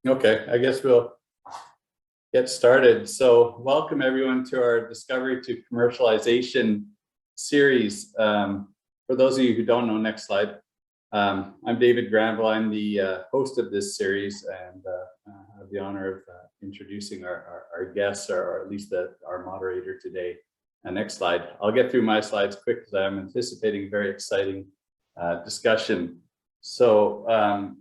Okay, I guess we'll get started. So welcome everyone to our Discovery to Commercialization series. For those of you who don't know, next slide. I'm David Granville. I'm the host of this series, and I have the honor of introducing our guests, or at least our moderator today. Next slide. I'll get through my slides quick because I'm anticipating a very exciting discussion. So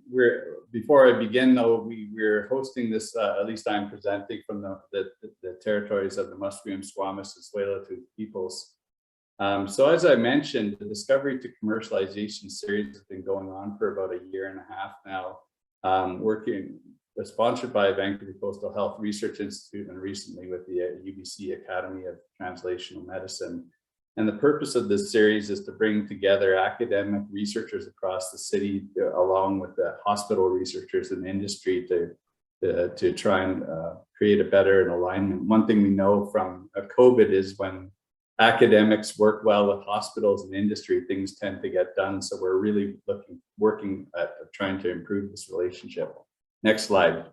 before I begin, though, we're hosting this, at least I'm presenting from the territories of the Musqueam, Squamish, and Tsleil-Waututh peoples. So as I mentioned, the Discovery to Commercialization series has been going on for about a year and a half now, sponsored by Vancouver Coastal Health Research Institute and recently with the UBC Academy of Translational Medicine. And the purpose of this series is to bring together academic researchers across the city, along with the hospital researchers and industry to try and create a better alignment. One thing we know from COVID is when academics work well with hospitals and industry, things tend to get done. So we're really working at trying to improve this relationship. Next slide.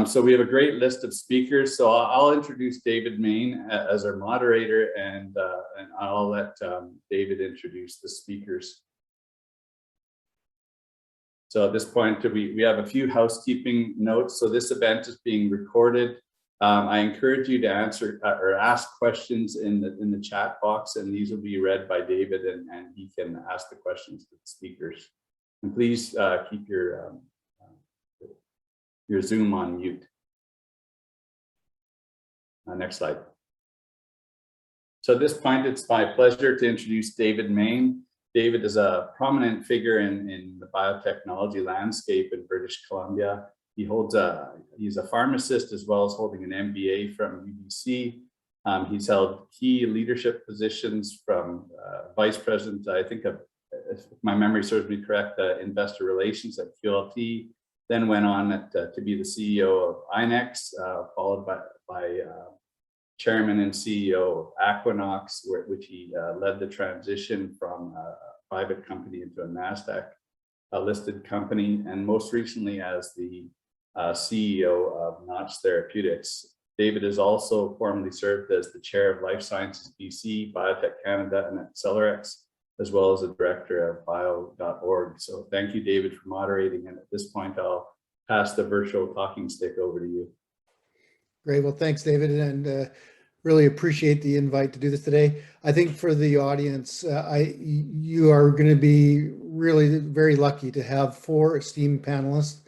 So we have a great list of speakers. So I'll introduce David Mayne as our moderator, and I'll let David introduce the speakers. So at this point, we have a few housekeeping notes. So this event is being recorded. I encourage you to answer or ask questions in the chat box, and these will be read by David, and he can ask the questions to the speakers. And please keep your Zoom on mute. Next slide. So at this point, it's my pleasure to introduce David Mayne. David is a prominent figure in the biotechnology landscape in British Columbia. He's a pharmacist as well as holding an MBA from UBC. He's held key leadership positions from vice president, I think, if my memory serves me correct, investor relations at QLT. Then went on to be the CEO of INEX, followed by chairman and CEO of Aquinox, which he led the transition from a private company into a NASDAQ listed company, and most recently as the CEO of Notch Therapeutics. David has also formerly served as the chair of Life Sciences BC, Biotech Canada, and Accelerex, as well as the director of bio.org. So thank you, David, for moderating. And at this point, I'll pass the virtual talking stick over to you. Great. Well, thanks, David, and really appreciate the invite to do this today. I think for the audience, you are going to be really very lucky to have 4 esteemed panelists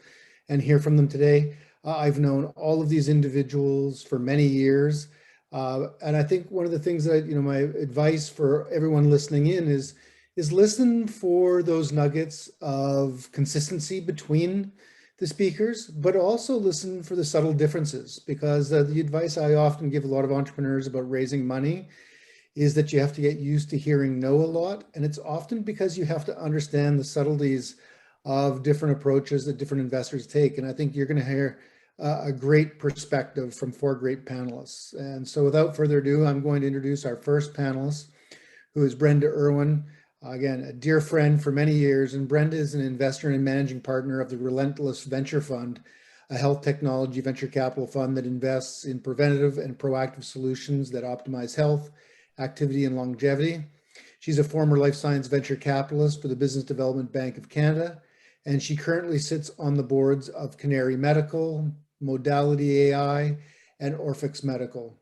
and hear from them today. I've known all of these individuals for many years. And I think one of the things that, my advice for everyone listening in is listen for those nuggets of consistency between the speakers, but also listen for the subtle differences, because the advice I often give a lot of entrepreneurs about raising money is that you have to get used to hearing no a lot. And it's often because you have to understand the subtleties of different approaches that different investors take. And I think you're going to hear a great perspective from 4 great panelists. And so without further ado, I'm going to introduce our first panelist, who is Brenda Irwin. Again, a dear friend for many years. And Brenda is an investor and managing partner of the Relentless Venture Fund, a health technology venture capital fund that invests in preventative and proactive solutions that optimize health, activity, and longevity. She's a former life science venture capitalist for the Business Development Bank of Canada, and she currently sits on the boards of Canary Medical, Modality AI, and Orphix Medical.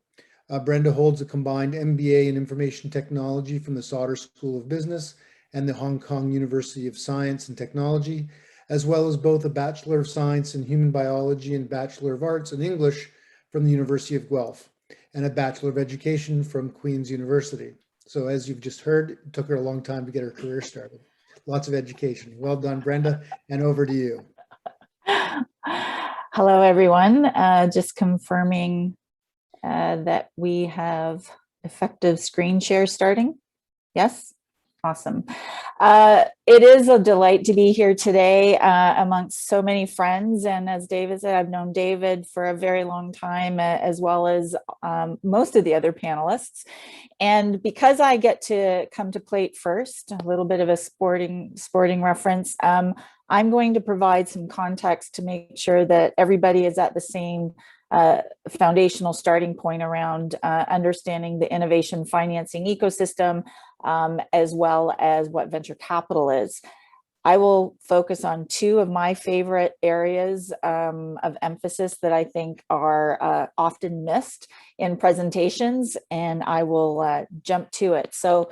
Brenda holds a combined MBA in Information Technology from the Sauder School of Business and the Hong Kong University of Science and Technology, as well as both a Bachelor of Science in Human Biology and Bachelor of Arts in English from the University of Guelph, and a Bachelor of Education from Queen's University. So as you've just heard, it took her a long time to get her career started. Lots of education. Well done, Brenda, and over to you. Hello, everyone. Just confirming that we have effective screen share starting. Yes? Awesome. It is a delight to be here today amongst so many friends. And as David said, I've known David for a very long time, as well as most of the other panelists. And because I get to come to plate first, a little bit of a sporting reference, I'm going to provide some context to make sure that everybody is at the same foundational starting point around understanding the innovation financing ecosystem, as well as what venture capital is. I will focus on two of my favorite areas of emphasis that I think are often missed in presentations, and I will jump to it. So,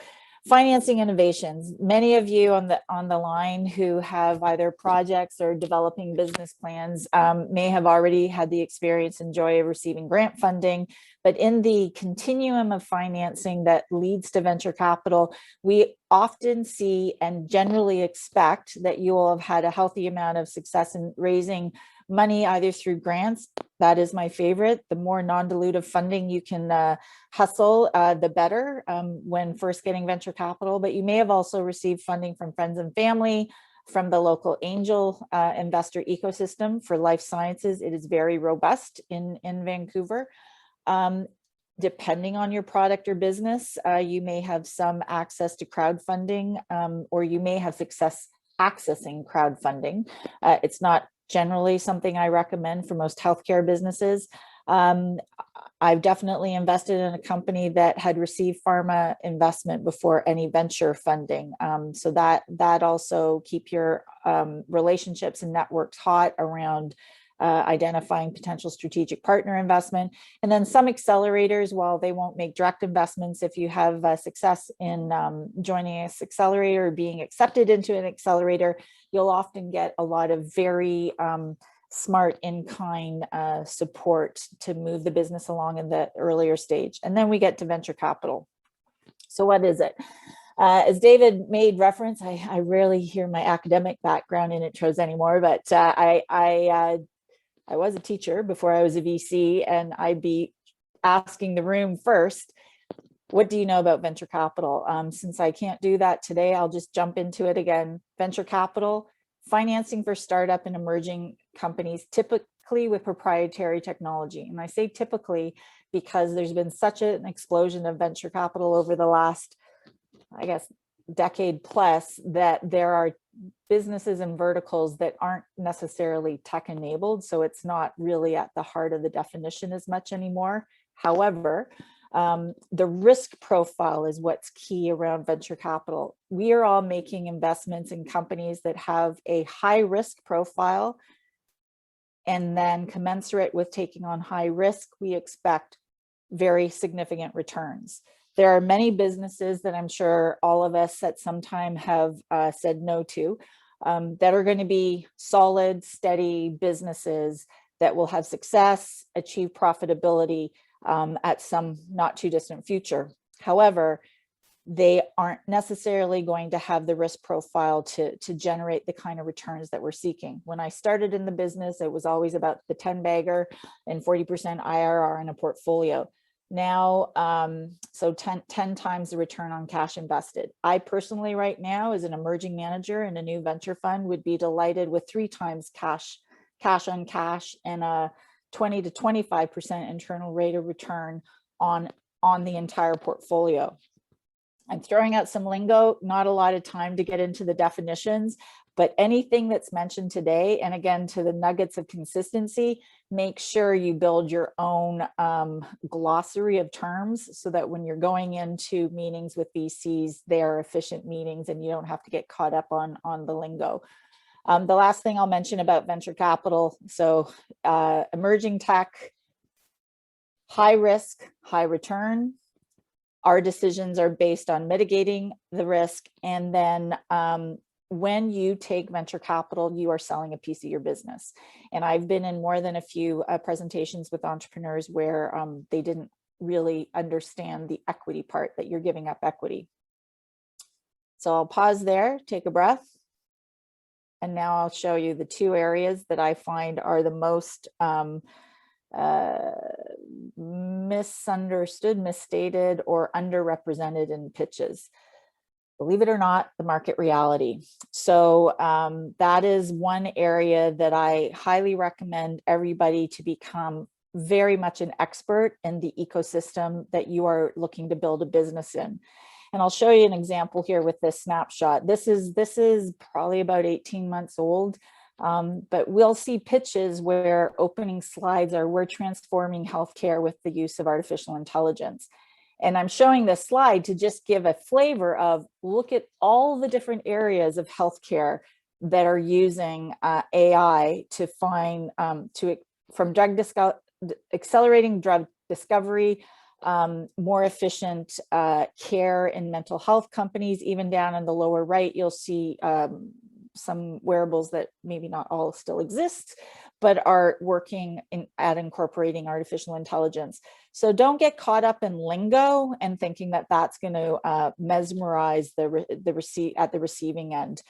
financing innovations. Many of you on the line who have either projects or developing business plans may have already had the experience and joy of receiving grant funding. But in the continuum of financing that leads to venture capital, we often see and generally expect that you will have had a healthy amount of success in raising money either through grants. That is my favorite. The more non-dilutive funding you can hustle, the better when first getting venture capital. But you may have also received funding from friends and family, from the local angel investor ecosystem for life sciences. It is very robust in Vancouver. Depending on your product or business, you may have some access to crowdfunding, or you may have success accessing crowdfunding. It's not generally something I recommend for most healthcare businesses. I've definitely invested in a company that had received pharma investment before any venture funding. So that also keep your relationships and networks hot around identifying potential strategic partner investment. And then some accelerators, while they won't make direct investments, if you have success in joining an accelerator or being accepted into an accelerator, you'll often get a lot of very smart in-kind support to move the business along in the earlier stage. And then we get to venture capital. So what is it? As David made reference, I rarely hear my academic background in intros anymore, but I was a teacher before I was a VC, and I'd be asking the room first, what do you know about venture capital? Since I can't do that today, I'll just jump into it again. Venture capital, financing for startup and emerging companies, typically with proprietary technology. And I say typically because there's been such an explosion of venture capital over the last, I guess, decade plus, that there are businesses and verticals that aren't necessarily tech enabled. So it's not really at the heart of the definition as much anymore. However, the risk profile is what's key around venture capital. We are all making investments in companies that have a high risk profile, and then commensurate with taking on high risk, we expect very significant returns. There are many businesses that I'm sure all of us at some time have said no to, that are going to be solid, steady businesses that will have success, achieve profitability at some not too distant future. However, they aren't necessarily going to have the risk profile to generate the kind of returns that we're seeking. When I started in the business, it was always about the 10 bagger and 40% IRR in a portfolio. Now, so 10 times the return on cash invested. I personally right now, as an emerging manager in a new venture fund, would be delighted with 3 times cash on cash and a 20 to 25% internal rate of return on the entire portfolio. I'm throwing out some lingo, not a lot of time to get into the definitions, but anything that's mentioned today, and again, to the nuggets of consistency, make sure you build your own glossary of terms so that when you're going into meetings with VCs, they are efficient meetings and you don't have to get caught up on the lingo. The last thing I'll mention about venture capital, so emerging tech, high risk, high return. Our decisions are based on mitigating the risk. And then when you take venture capital, you are selling a piece of your business. And I've been in more than a few presentations with entrepreneurs where they didn't really understand the equity part, that you're giving up equity. So I'll pause there, take a breath. And now I'll show you the 2 areas that I find are the most misunderstood, misstated, or underrepresented in pitches. Believe it or not, the market reality. So that is one area that I highly recommend everybody to become very much an expert in the ecosystem that you are looking to build a business in. And I'll show you an example here with this snapshot. This is probably about 18 months old. But we'll see pitches where opening slides are, we're transforming healthcare with the use of artificial intelligence. And I'm showing this slide to just give a flavor of, look at all the different areas of healthcare that are using AI to find, from accelerating drug discovery, more efficient care in mental health companies. Even down in the lower right, you'll see some wearables that maybe not all still exist, but are working at incorporating artificial intelligence. So don't get caught up in lingo and thinking that that's going to mesmerize at the receiving end.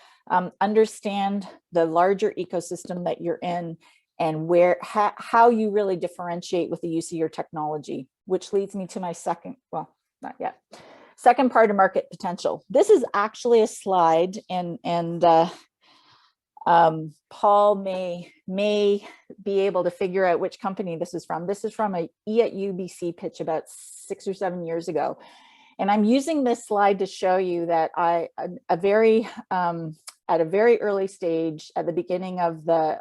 Understand the larger ecosystem that you're in and how you really differentiate with the use of your technology, which leads me to my second, well, not yet. Second part of market potential. This is actually a slide, and Paul may be able to figure out which company this is from. This is from a E at UBC pitch about 6 or 7 years ago. And I'm using this slide to show you that at a very early stage, at the beginning of the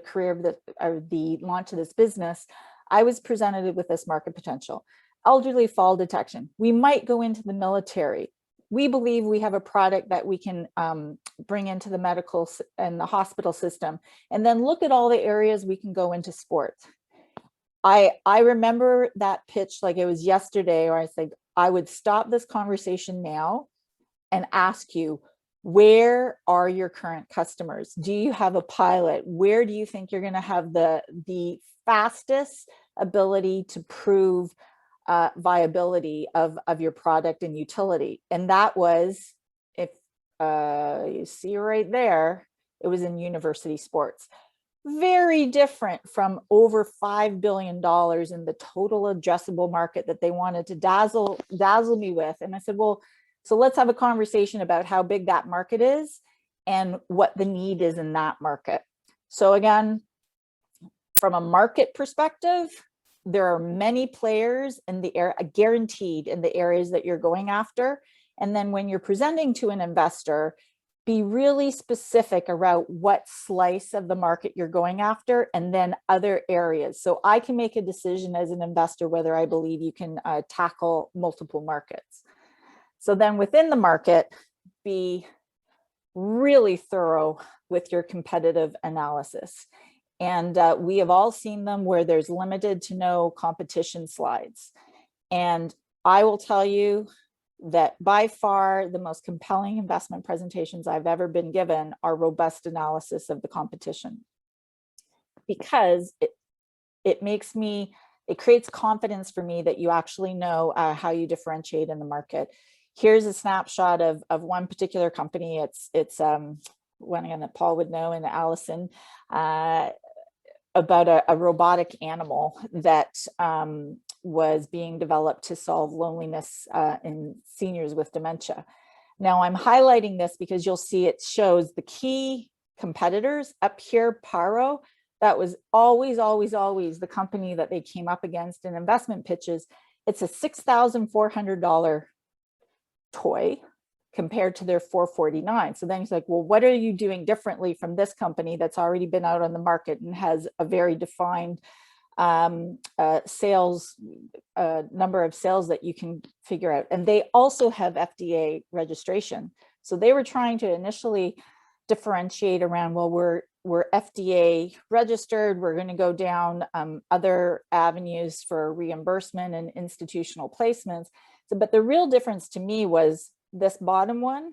career of the launch of this business, I was presented with this market potential. Elderly fall detection. We might go into the military. We believe we have a product that we can bring into the medical and the hospital system, and then look at all the areas we can go into sports. I remember that pitch like it was yesterday, or I think I would stop this conversation now and ask you, where are your current customers? Do you have a pilot? Where do you think you're going to have the fastest ability to prove viability of your product and utility? And that was, if you see right there, it was in university sports. Very different from over $5 billion in the total addressable market that they wanted to dazzle me with. And I said, well, so let's have a conversation about how big that market is and what the need is in that market. So again, from a market perspective, there are many players in the area, guaranteed in the areas that you're going after. And then when you're presenting to an investor, be really specific around what slice of the market you're going after, and then other areas. So I can make a decision as an investor whether I believe you can tackle multiple markets. So then within the market, be really thorough with your competitive analysis. And we have all seen them where there's limited to no competition slides. And I will tell you that by far the most compelling investment presentations I've ever been given are robust analysis of the competition, because it creates confidence for me that you actually know how you differentiate in the market. Here's a snapshot of one particular company. It's one again that Paul would know, and Allison, about a robotic animal that was being developed to solve loneliness in seniors with dementia. Now I'm highlighting this because you'll see it shows the key competitors up here. Paro, that was always the company that they came up against in investment pitches. It's a $6,400 toy compared to their $449. So then he's like, well, what are you doing differently from this company that's already been out on the market and has a very defined sales number of sales that you can figure out? And they also have FDA registration. So they were trying to initially differentiate around, well, we're FDA registered, we're going to go down other avenues for reimbursement and institutional placements. So, but the real difference to me was this bottom one,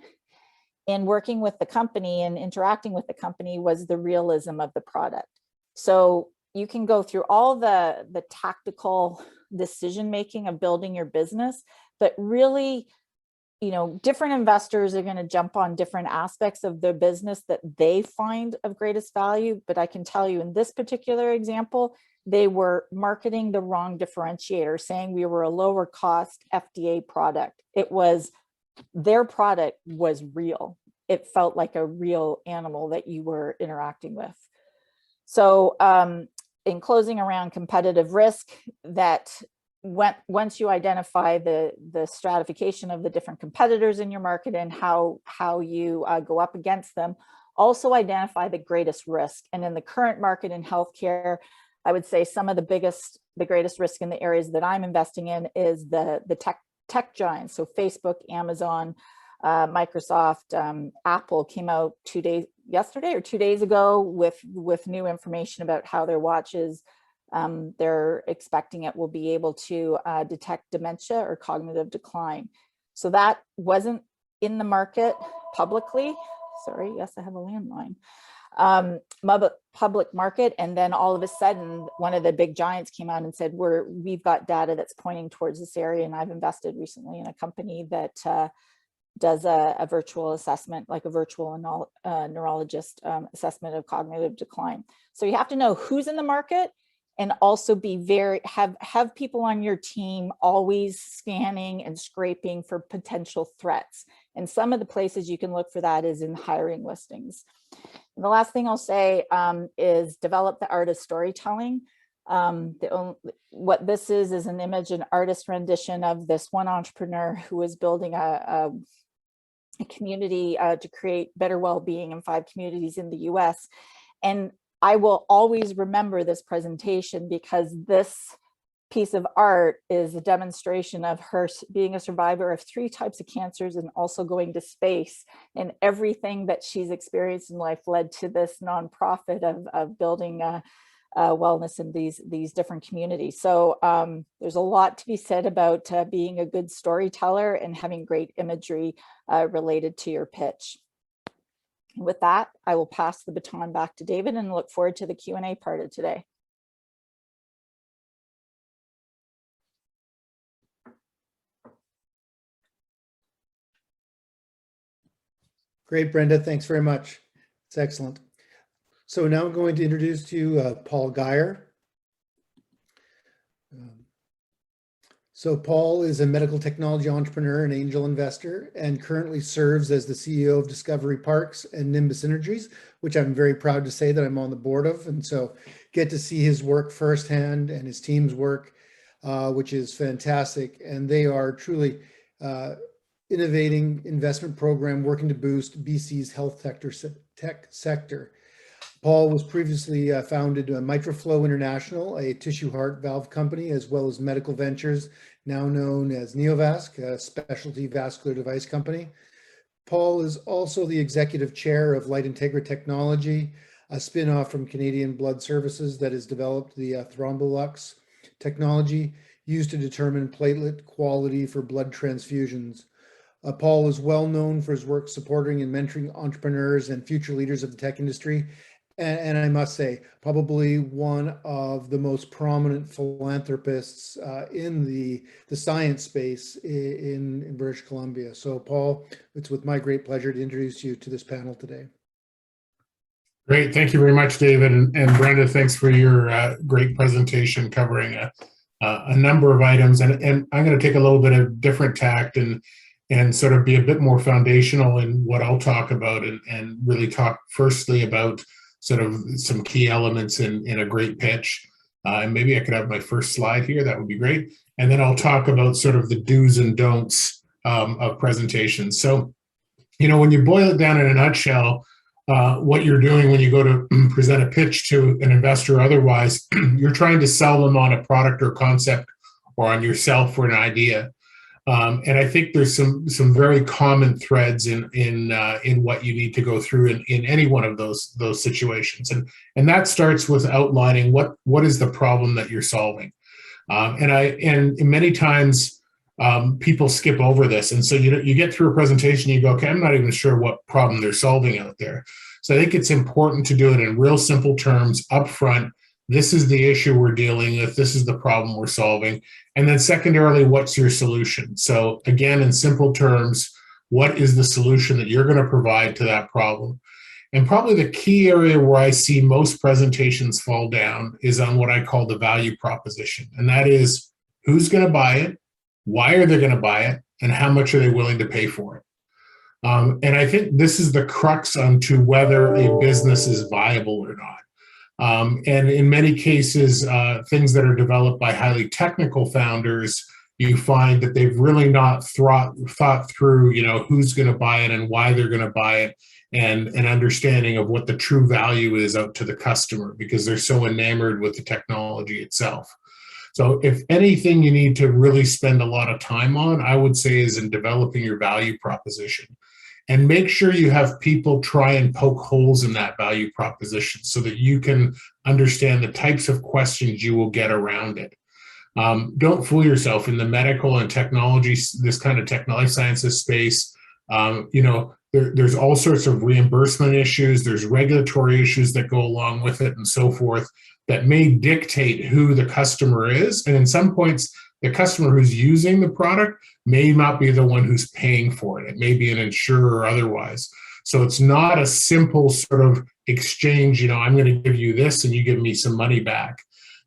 in working with the company and interacting with the company, was the realism of the product. So you can go through all the tactical decision making of building your business, but really, you know, different investors are going to jump on different aspects of their business that they find of greatest value. But I can tell you, in this particular example, they were marketing the wrong differentiator, saying we were a lower cost FDA product. It was, their product was real. It felt like a real animal that you were interacting with. So in closing around competitive risk, that once you identify the stratification of the different competitors in your market and how you go up against them, also identify the greatest risk. And in the current market in healthcare, I would say some of the greatest risk in the areas that I'm investing in is the tech giants. So Facebook, Amazon, Microsoft, Apple came out yesterday or 2 days ago with new information about how their watches, they're expecting it will be able to detect dementia or cognitive decline. So that wasn't in the market publicly. Sorry, yes, I have a landline. Public market, and then all of a sudden one of the big giants came out and said we've got data that's pointing towards this area, and I've invested recently in a company that does a virtual assessment, like a virtual neurologist assessment of cognitive decline. So you have to know who's in the market, and also be have people on your team always scanning and scraping for potential threats. And some of the places you can look for that is in hiring listings. And the last thing I'll say is develop the art of storytelling. What this is an image, an artist rendition of this one entrepreneur who was building a community to create better well-being in 5 communities in the US. And I will always remember this presentation because this piece of art is a demonstration of her being a survivor of 3 types of cancers and also going to space. And everything that she's experienced in life led to this nonprofit of building wellness in these different communities. So there's a lot to be said about being a good storyteller and having great imagery related to your pitch. And with that, I will pass the baton back to David and look forward to the Q&A part of today. Great, Brenda. Thanks very much. It's excellent. So now I'm going to introduce to you Paul Geier. So Paul is a medical technology entrepreneur and angel investor, and currently serves as the CEO of Discovery Parks and Nimbus Energies, which I'm very proud to say that I'm on the board of. And so get to see his work firsthand and his team's work, which is fantastic. And they are truly innovating investment program working to boost BC's health tech sector. Paul was previously founded Mitroflow International, a tissue heart valve company, as well as Medical Ventures, now known as Neovasc, a specialty vascular device company. Paul is also the executive chair of Light Integra Technology, a spin-off from Canadian Blood Services that has developed the Thrombolux technology used to determine platelet quality for blood transfusions. Paul is well known for his work supporting and mentoring entrepreneurs and future leaders of the tech industry. And I must say, probably one of the most prominent philanthropists in the science space in British Columbia. So Paul, it's with my great pleasure to introduce you to this panel today. Great, thank you very much, David. And Brenda, thanks for your great presentation covering a number of items. And I'm gonna take a little bit of different tact and sort of be a bit more foundational in what I'll talk about and really talk firstly about sort of some key elements in a great pitch. And maybe I could have my first slide here, that would be great. And then I'll talk about sort of the do's and don'ts of presentations. So, you know, when you boil it down in a nutshell, what you're doing when you go to present a pitch to an investor or otherwise, you're trying to sell them on a product or concept or on yourself or an idea. And I think there's some very common threads in what you need to go through in any one of those situations, and that starts with outlining what is the problem that you're solving. And many times people skip over this, and so you get through a presentation, you go, okay, I'm not even sure what problem they're solving out there. So I think it's important to do it in real simple terms up front. This is the issue we're dealing with. This is the problem we're solving. And then secondarily, what's your solution? So again, in simple terms, what is the solution that you're going to provide to that problem? And probably the key area where I see most presentations fall down is on what I call the value proposition. And that is, who's going to buy it? Why are they going to buy it? And how much are they willing to pay for it? And I think this is the crux onto whether a business is viable or not. And in many cases, things that are developed by highly technical founders, you find that they've really not thought through, who's going to buy it and why they're going to buy it, and an understanding of what the true value is out to the customer, because they're so enamored with the technology itself. So if anything you need to really spend a lot of time on, I would say, is in developing your value proposition. And make sure you have people try and poke holes in that value proposition so that you can understand the types of questions you will get around it. Don't fool yourself. In the medical and technology, this kind of life sciences space, there's all sorts of reimbursement issues, there's regulatory issues that go along with it and so forth that may dictate who the customer is. And in some points, the customer who's using the product may not be the one who's paying for it. It may be an insurer or otherwise. So it's not a simple sort of exchange, I'm going to give you this and you give me some money back.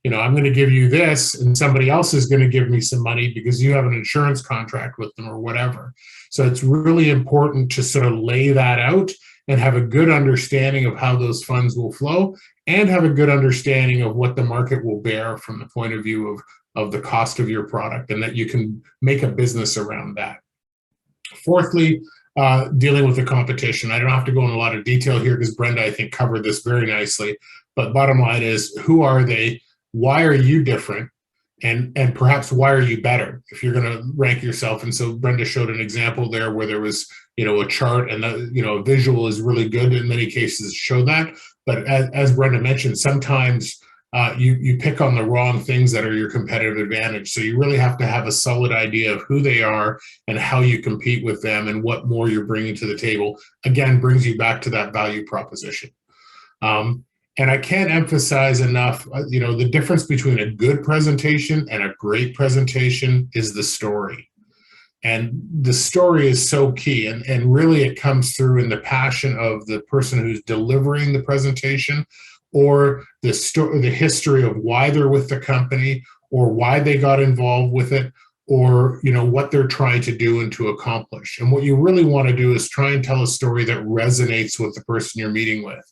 I'm going to give you this and somebody else is going to give me some money because you have an insurance contract with them or whatever. So it's really important to sort of lay that out and have a good understanding of how those funds will flow and have a good understanding of what the market will bear from the point of view of the cost of your product, and that you can make a business around that. Fourthly, dealing with the competition. I don't have to go in a lot of detail here because Brenda, I think, covered this very nicely. But bottom line is, who are they? Why are you different? And perhaps why are you better if you're going to rank yourself? And so Brenda showed an example there where there was, a chart, and a visual is really good in many cases to show that. But as Brenda mentioned, sometimes you pick on the wrong things that are your competitive advantage. So you really have to have a solid idea of who they are and how you compete with them and what more you're bringing to the table. Again, brings you back to that value proposition. And I can't emphasize enough, the difference between a good presentation and a great presentation is the story. And the story is so key. And really it comes through in the passion of the person who's delivering the presentation, or the history of why they're with the company, or why they got involved with it, or what they're trying to do and to accomplish. And what you really want to do is try and tell a story that resonates with the person you're meeting with.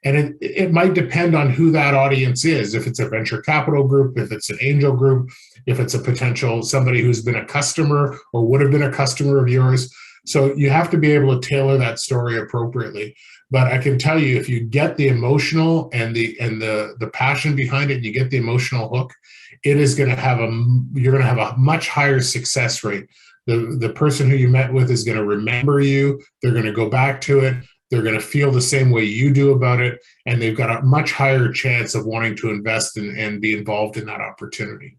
And it might depend on who that audience is. If it's a venture capital group, if it's an angel group, if it's a potential somebody who's been a customer or would have been a customer of yours. So you have to be able to tailor that story appropriately. But I can tell you, if you get the emotional and the passion behind it, and you get the emotional hook, it is going to have you're going to have a much higher success rate. The person who you met with is going to remember you. They're going to go back to it. They're going to feel the same way you do about it, and they've got a much higher chance of wanting to invest and be involved in that opportunity.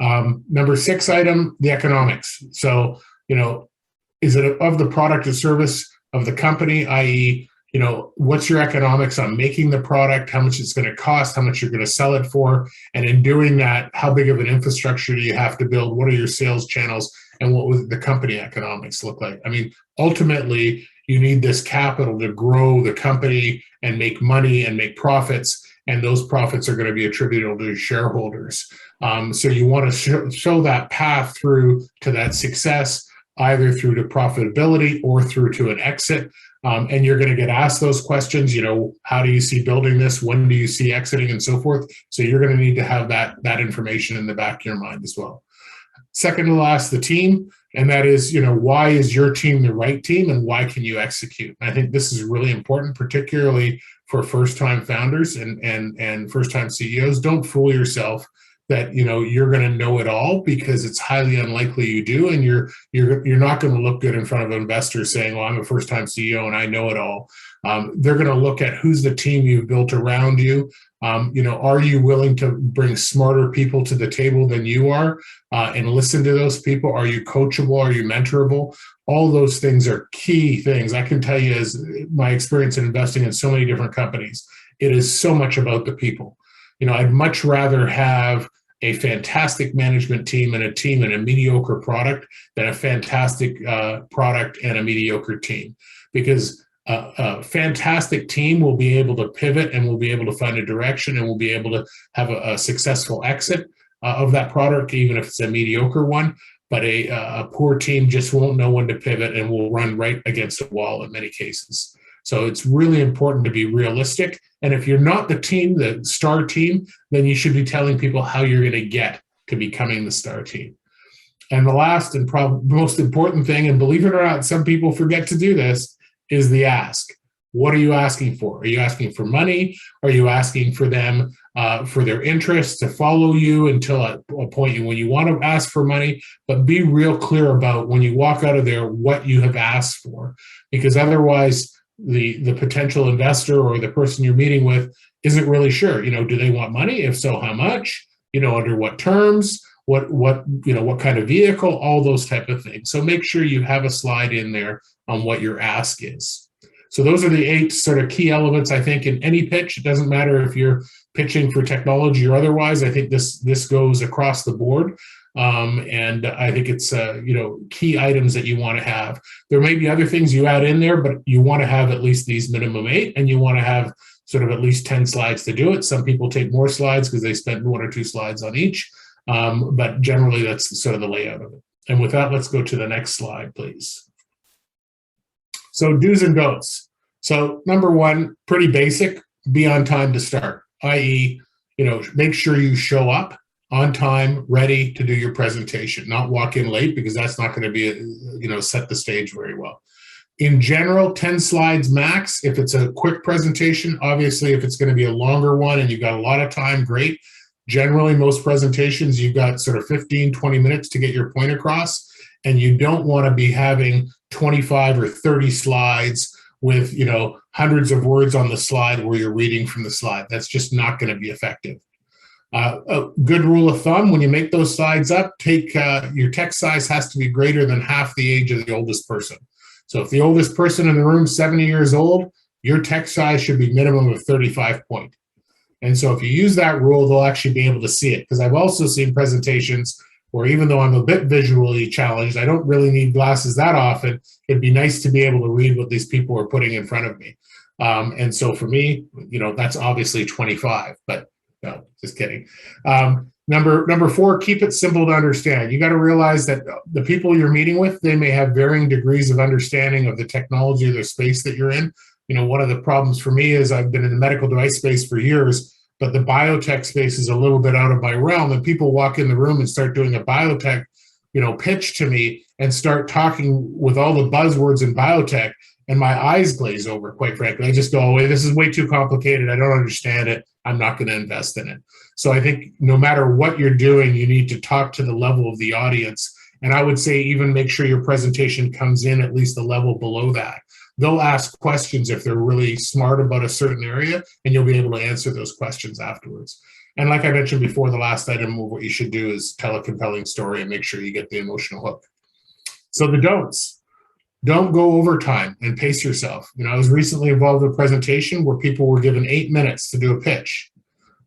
Number 6 item, the economics. So, is it of the product or service of the company, i.e., what's your economics on making the product, how much it's going to cost, how much you're going to sell it for, and in doing that, how big of an infrastructure do you have to build, what are your sales channels, and what would the company economics look like? I mean, ultimately, you need this capital to grow the company and make money and make profits, and those profits are going to be attributable to shareholders. So you want to show that path through to that success, either through to profitability or through to an exit. And you're going to get asked those questions, how do you see building this? When do you see exiting, and so forth? So you're going to need to have that information in the back of your mind as well. Second to last, the team. And that is, why is your team the right team, and why can you execute? I think this is really important, particularly for first-time founders and first-time CEOs. Don't fool yourself that you're going to know it all, because it's highly unlikely you do, and you're not going to look good in front of investors saying, well, I'm a first-time CEO and I know it all. They're going to look at who's the team you've built around you. Are you willing to bring smarter people to the table than you are, and listen to those people? Are you coachable? Are you mentorable? All those things are key things. I can tell you, as my experience in investing in so many different companies, it is so much about the people. I'd much rather have a fantastic management team and a mediocre product than a fantastic product and a mediocre team, because a fantastic team will be able to pivot and will be able to find a direction and will be able to have a successful exit of that product, even if it's a mediocre one. But a poor team just won't know when to pivot and will run right against a wall in many cases. So it's really important to be realistic. And if you're not the team, the star team, then you should be telling people how you're going to get to becoming the star team. And the last and probably most important thing, and believe it or not, some people forget to do this, is the ask. What are you asking for? Are you asking for money? Are you asking for them for their interest to follow you until a point when you want to ask for money? But be real clear about when you walk out of there what you have asked for, because otherwise the potential investor or the person you're meeting with isn't really sure. Do they want money? If so, how much? Under what terms? What kind of vehicle? All those type of things. So make sure you have a slide in there on what your ask is. So those are the 8 sort of key elements, I think, in any pitch. It doesn't matter if you're pitching for technology or otherwise. I think this goes across the board. And I think it's, key items that you want to have. There may be other things you add in there, but you want to have at least these minimum 8, and you want to have sort of at least 10 slides to do it. Some people take more slides because they spend 1 or 2 slides on each. But generally, that's sort of the layout of it. And with that, let's go to the next slide, please. So do's and don'ts. So number 1, pretty basic, be on time to start, i.e., make sure you show up on time, ready to do your presentation, not walk in late, because that's not going to be, set the stage very well. In general, 10 slides max. If it's a quick presentation, obviously, if it's going to be a longer one and you've got a lot of time, great. Generally, most presentations, you've got sort of 15, 20 minutes to get your point across, and you don't want to be having 25 or 30 slides with, hundreds of words on the slide where you're reading from the slide. That's just not going to be effective. A good rule of thumb, when you make those slides up, your text size has to be greater than half the age of the oldest person. So if the oldest person in the room is 70 years old, your text size should be minimum of 35 point. And so if you use that rule, they'll actually be able to see it. Because I've also seen presentations where, even though I'm a bit visually challenged, I don't really need glasses that often. It'd be nice to be able to read what these people are putting in front of me. And so for me, that's obviously 25, but no, just kidding. Number 4, keep it simple to understand. You got to realize that the people you're meeting with, they may have varying degrees of understanding of the technology or the space that you're in. One of the problems for me is I've been in the medical device space for years, but the biotech space is a little bit out of my realm. And people walk in the room and start doing a biotech, pitch to me and start talking with all the buzzwords in biotech, and my eyes glaze over, quite frankly. I just go, oh, this is way too complicated. I don't understand it. I'm not going to invest in it. So I think no matter what you're doing, you need to talk to the level of the audience. And I would say even make sure your presentation comes in at least a level below that. They'll ask questions if they're really smart about a certain area, and you'll be able to answer those questions afterwards. And like I mentioned before, the last item of what you should do is tell a compelling story and make sure you get the emotional hook. So the don'ts. Don't go overtime and pace yourself. I was recently involved in a presentation where people were given 8 minutes to do a pitch.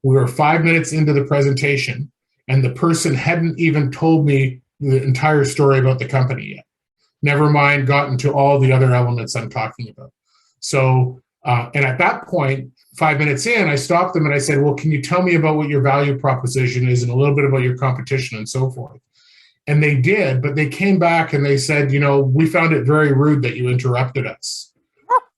We were 5 minutes into the presentation, and the person hadn't even told me the entire story about the company yet. Never mind gotten to all the other elements I'm talking about. So, and at that point, 5 minutes in, I stopped them and I said, well, can you tell me about what your value proposition is and a little bit about your competition and so forth? And they did, but they came back and they said, we found it very rude that you interrupted us.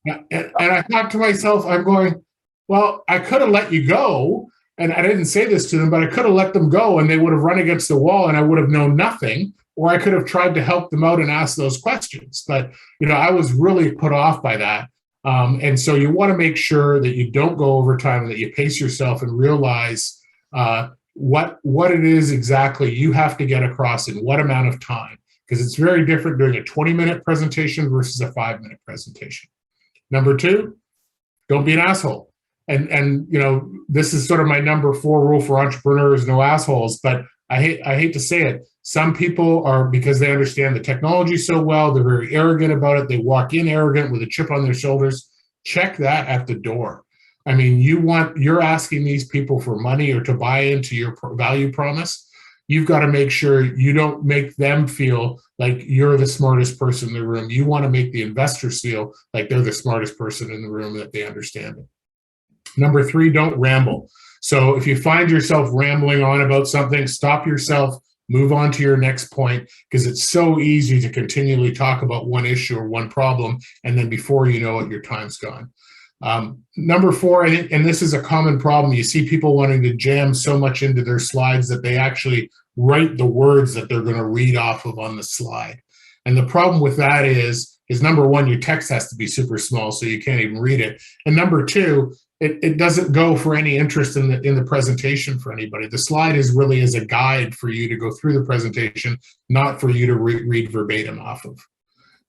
And I thought to myself, I'm going, well, I could have let you go. And I didn't say this to them, but I could have let them go and they would have run against the wall and I would have known nothing. Or I could have tried to help them out and ask those questions. But, I was really put off by that. And so you want to make sure that you don't go overtime and that you pace yourself and realize what it is exactly you have to get across in what amount of time. Because it's very different doing a 20-minute presentation versus a 5-minute presentation. Number 2, don't be an asshole. And this is sort of my number 4 rule for entrepreneurs, no assholes. But I hate to say it. Some people are, because they understand the technology so well, they're very arrogant about it. They walk in arrogant with a chip on their shoulders. Check that at the door. I mean, you're asking these people for money or to buy into your value promise. You've got to make sure you don't make them feel like you're the smartest person in the room. You want to make the investors feel like they're the smartest person in the room, that they understand it. Number 3, don't ramble. So if you find yourself rambling on about something, stop yourself, move on to your next point, because it's so easy to continually talk about one issue or one problem, and then before you know it, your time's gone. Number 4, I think, and this is a common problem, you see people wanting to jam so much into their slides that they actually write the words that they're going to read off of on the slide. And the problem with that is number 1, your text has to be super small so you can't even read it. And number 2, it doesn't go for any interest in the presentation for anybody. The slide is really as a guide for you to go through the presentation, not for you to read verbatim off of.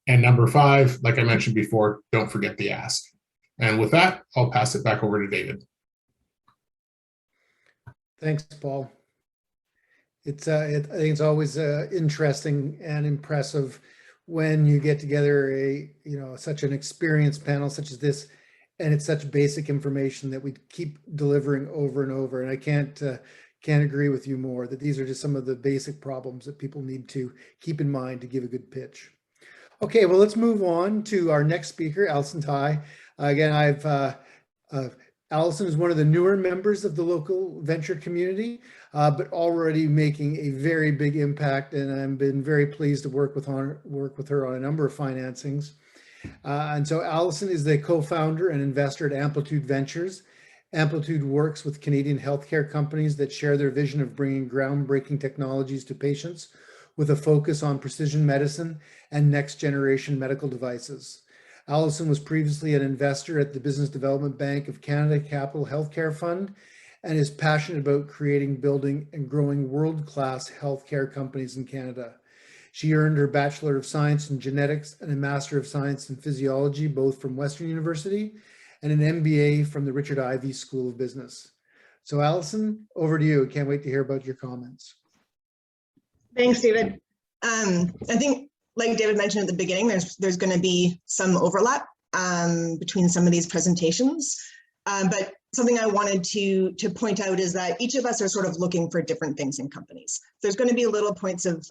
And number 5, like I mentioned before, don't forget the ask. And with that, I'll pass it back over to David. Thanks, Paul. I think it's always interesting and impressive when you get together such an experienced panel such as this, and it's such basic information that we keep delivering over and over. And I can't agree with you more that these are just some of the basic problems that people need to keep in mind to give a good pitch. Okay, well, let's move on to our next speaker, Allison Tai. Again, Allison is one of the newer members of the local venture community, but already making a very big impact, and I've been very pleased to work with her on a number of financings. And so Allison is the co-founder and investor at Amplitude Ventures. Amplitude works with Canadian healthcare companies that share their vision of bringing groundbreaking technologies to patients with a focus on precision medicine and next generation medical devices. Allison was previously an investor at the Business Development Bank of Canada Capital Healthcare Fund and is passionate about creating, building, and growing world-class healthcare companies in Canada. She earned her Bachelor of Science in Genetics and a Master of Science in Physiology, both from Western University, and an MBA from the Richard Ivey School of Business. So Allison, over to you. Can't wait to hear about your comments. Thanks, David. I think, like David mentioned at the beginning, there's going to be some overlap between some of these presentations. But something I wanted to point out is that each of us are sort of looking for different things in companies. There's going to be little points of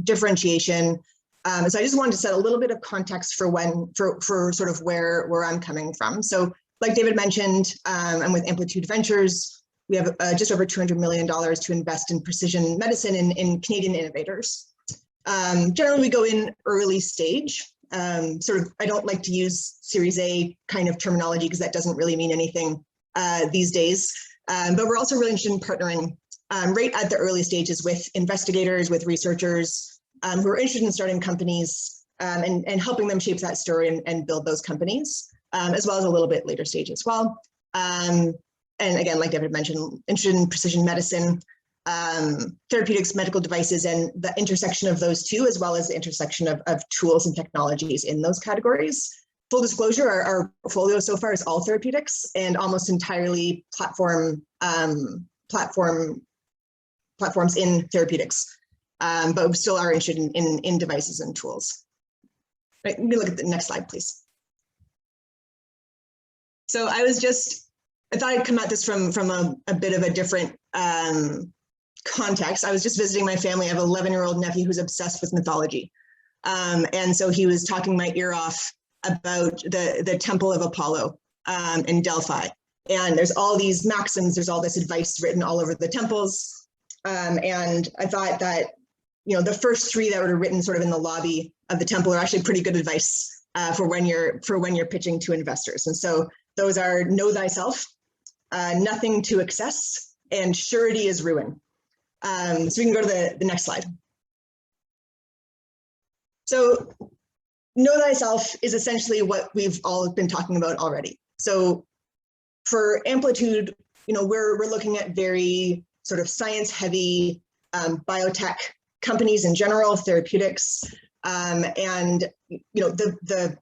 differentiation. So I just wanted to set a little bit of context for sort of where I'm coming from. So like David mentioned, I'm with Amplitude Ventures. We have just over $200 million to invest in precision medicine in Canadian innovators. Generally, we go in early stage. I don't like to use Series A kind of terminology because that doesn't really mean anything these days. But we're also really interested in partnering right at the early stages with investigators, with researchers who are interested in starting companies and helping them shape that story and build those companies, as well as a little bit later stage as well. And again, like David mentioned, interested in precision medicine, therapeutics, medical devices, and the intersection of those two, as well as the intersection of tools and technologies in those categories. Full disclosure, our portfolio so far is all therapeutics and almost entirely platforms in therapeutics, but we still are interested in devices and tools. Right, let me look at the next slide, please. So I thought I'd come at this from a bit of a different context. I was just visiting my family. I have an 11-year-old nephew who's obsessed with mythology. And so he was talking my ear off about the Temple of Apollo in Delphi. And there's all these maxims, there's all this advice written all over the temples. And I thought that, the first 3 that were written sort of in the lobby of the temple are actually pretty good advice for when you're pitching to investors. And so those are know thyself, nothing to excess, and surety is ruin. So we can go to the next slide. So know thyself is essentially what we've all been talking about already. So for Amplitude, we're looking at very sort of science heavy biotech companies in general, therapeutics, and the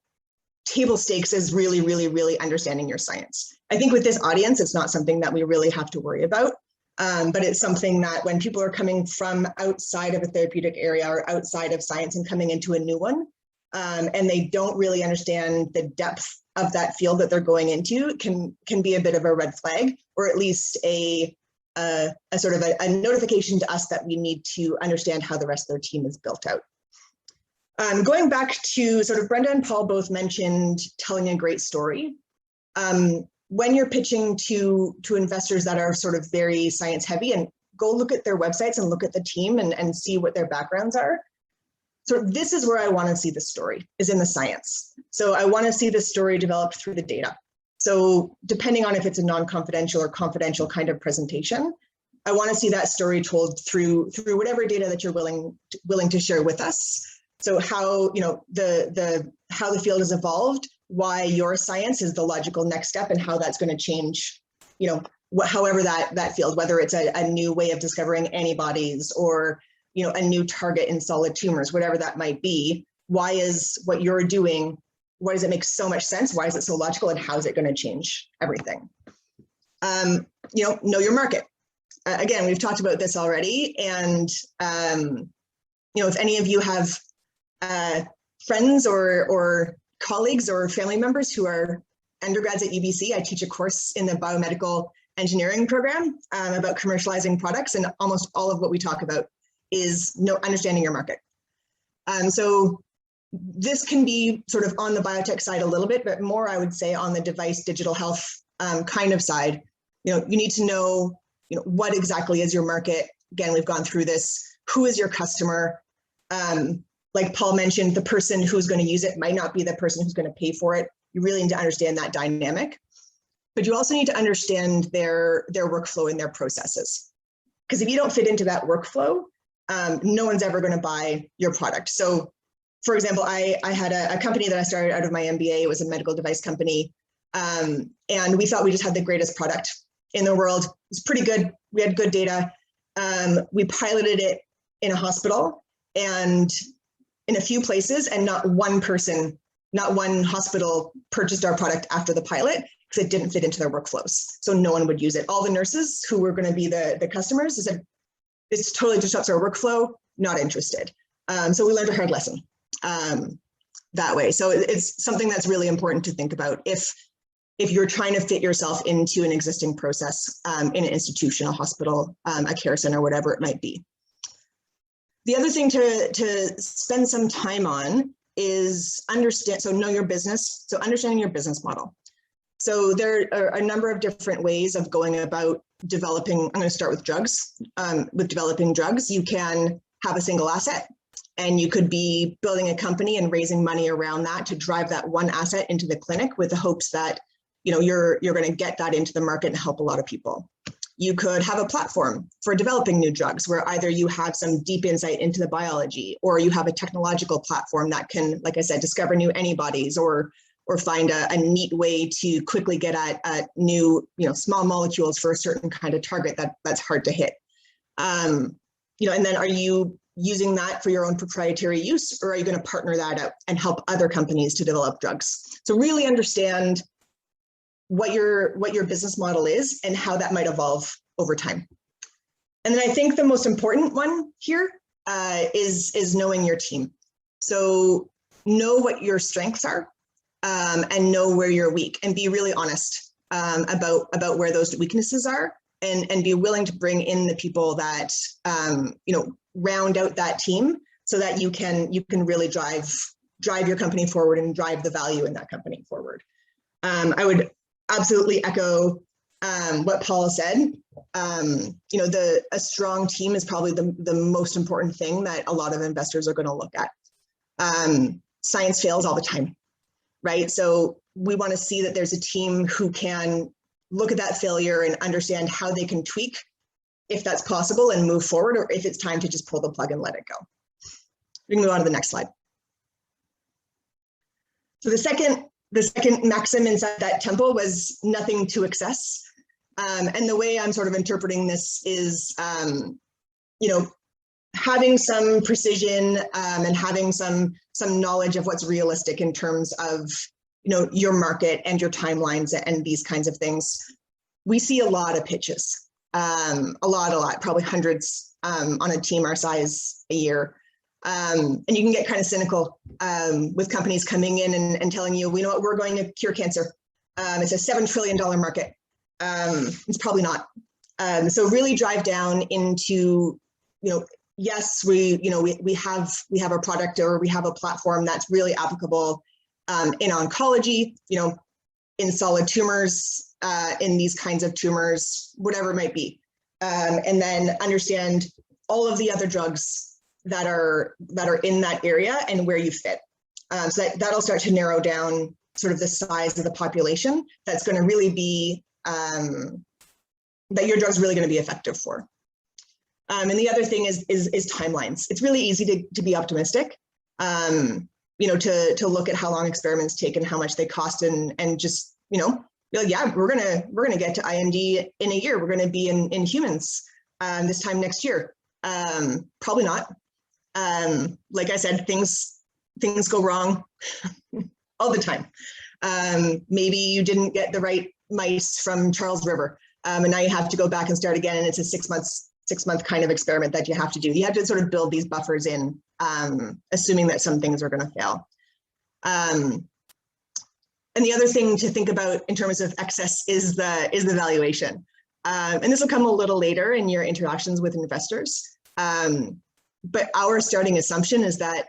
table stakes is really, really, really understanding your science. I think with this audience, it's not something that we really have to worry about, but it's something that when people are coming from outside of a therapeutic area or outside of science and coming into a new one, and they don't really understand the depth of that field that they're going into, can be a bit of a red flag, or at least a sort of a notification to us that we need to understand how the rest of their team is built out. Going back to sort of Brenda and Paul both mentioned telling a great story. When you're pitching to investors that are sort of very science heavy, and go look at their websites and look at the team and see what their backgrounds are. So this is where I want to see the story, is in the science. So I want to see the story developed through the data. So depending on if it's a non-confidential or confidential kind of presentation, I want to see that story told through whatever data that you're willing to share with us. So how, you know, how the field has evolved, why your science is the logical next step, and how that's going to change, you know, however that field, whether it's a new way of discovering antibodies or, you know, a new target in solid tumors, whatever that might be. Why is what you're doing, why does it make so much sense? Why is it so logical, and how is it going to change everything? You know your market. Again, we've talked about this already, and you know, if any of you have friends or colleagues or family members who are undergrads at UBC, I teach a course in the biomedical engineering program about commercializing products, and almost all of what we talk about is understanding your market. So this can be sort of on the biotech side a little bit, but more, I would say, on the device digital health kind of side. You know, you need to know, you know, what exactly is your market. Again, we've gone through this. Who is your customer? Like Paul mentioned, the person who's going to use it might not be the person who's going to pay for it. You really need to understand that dynamic, but you also need to understand their workflow and their processes. Because if you don't fit into that workflow, no one's ever going to buy your product. So, for example, I had a company that I started out of my MBA. It was a medical device company, and we thought we just had the greatest product in the world. It was pretty good. We had good data. We piloted it in a hospital and in a few places, and not one hospital purchased our product after the pilot because it didn't fit into their workflows. So no one would use it. All the nurses who were going to be the customers said, "This totally disrupts our workflow, not interested." So we learned a hard lesson that way. So it's something that's really important to think about if you're trying to fit yourself into an existing process in an institution, a hospital, a care center, whatever it might be. The other thing to spend some time on is know your business. So understanding your business model. So there are a number of different ways of going about developing. I'm going to start with drugs. With developing drugs, you can have a single asset, and you could be building a company and raising money around that to drive that one asset into the clinic with the hopes that, you know, you're going to get that into the market and help a lot of people. You could have a platform for developing new drugs where either you have some deep insight into the biology, or you have a technological platform that can, like I said, discover new antibodies or find a neat way to quickly get at new, you know, small molecules for a certain kind of target that's hard to hit. You know, and then are you using that for your own proprietary use, or are you going to partner that out and help other companies to develop drugs? So really understand what your business model is and how that might evolve over time. And then I think the most important one here is knowing your team. So know what your strengths are and know where you're weak, and be really honest about where those weaknesses are, and be willing to bring in the people that you know, round out that team so that you can really drive your company forward and drive the value in that company forward. I would absolutely echo what Paul said. You know, a strong team is probably the most important thing that a lot of investors are going to look at. Science fails all the time, right? So we want to see that there's a team who can look at that failure and understand how they can tweak, if that's possible, and move forward, or if it's time to just pull the plug and let it go. We can move on to the next slide. So the second maxim inside that temple was nothing to excess. And the way I'm sort of interpreting this is, you know, having some precision and having some knowledge of what's realistic in terms of, you know, your market and your timelines and these kinds of things. We see a lot of pitches, a lot, probably hundreds on a team our size a year. And you can get kind of cynical with companies coming in and telling you, we know what, we're going to cure cancer. It's a $7 trillion market. It's probably not. So really drive down into, you know, yes, we have a product, or we have a platform that's really applicable in oncology, you know, in solid tumors, in these kinds of tumors, whatever it might be. and then understand all of the other drugs that are in that area and where you fit. So that'll start to narrow down sort of the size of the population that's going to really be, that your drug's really going to be effective for. And the other thing is timelines. It's really easy to be optimistic, you know, to look at how long experiments take and how much they cost, and just, you know, be like, yeah, we're gonna get to IND in a year. We're gonna be in humans this time next year. Probably not. Like I said, things go wrong all the time. Maybe you didn't get the right mice from Charles River, and now you have to go back and start again, and it's a 6-month kind of experiment that you have to do. You have to sort of build these buffers in, assuming that some things are going to fail. And the other thing to think about in terms of excess is the valuation. And this will come a little later in your interactions with investors. But our starting assumption is that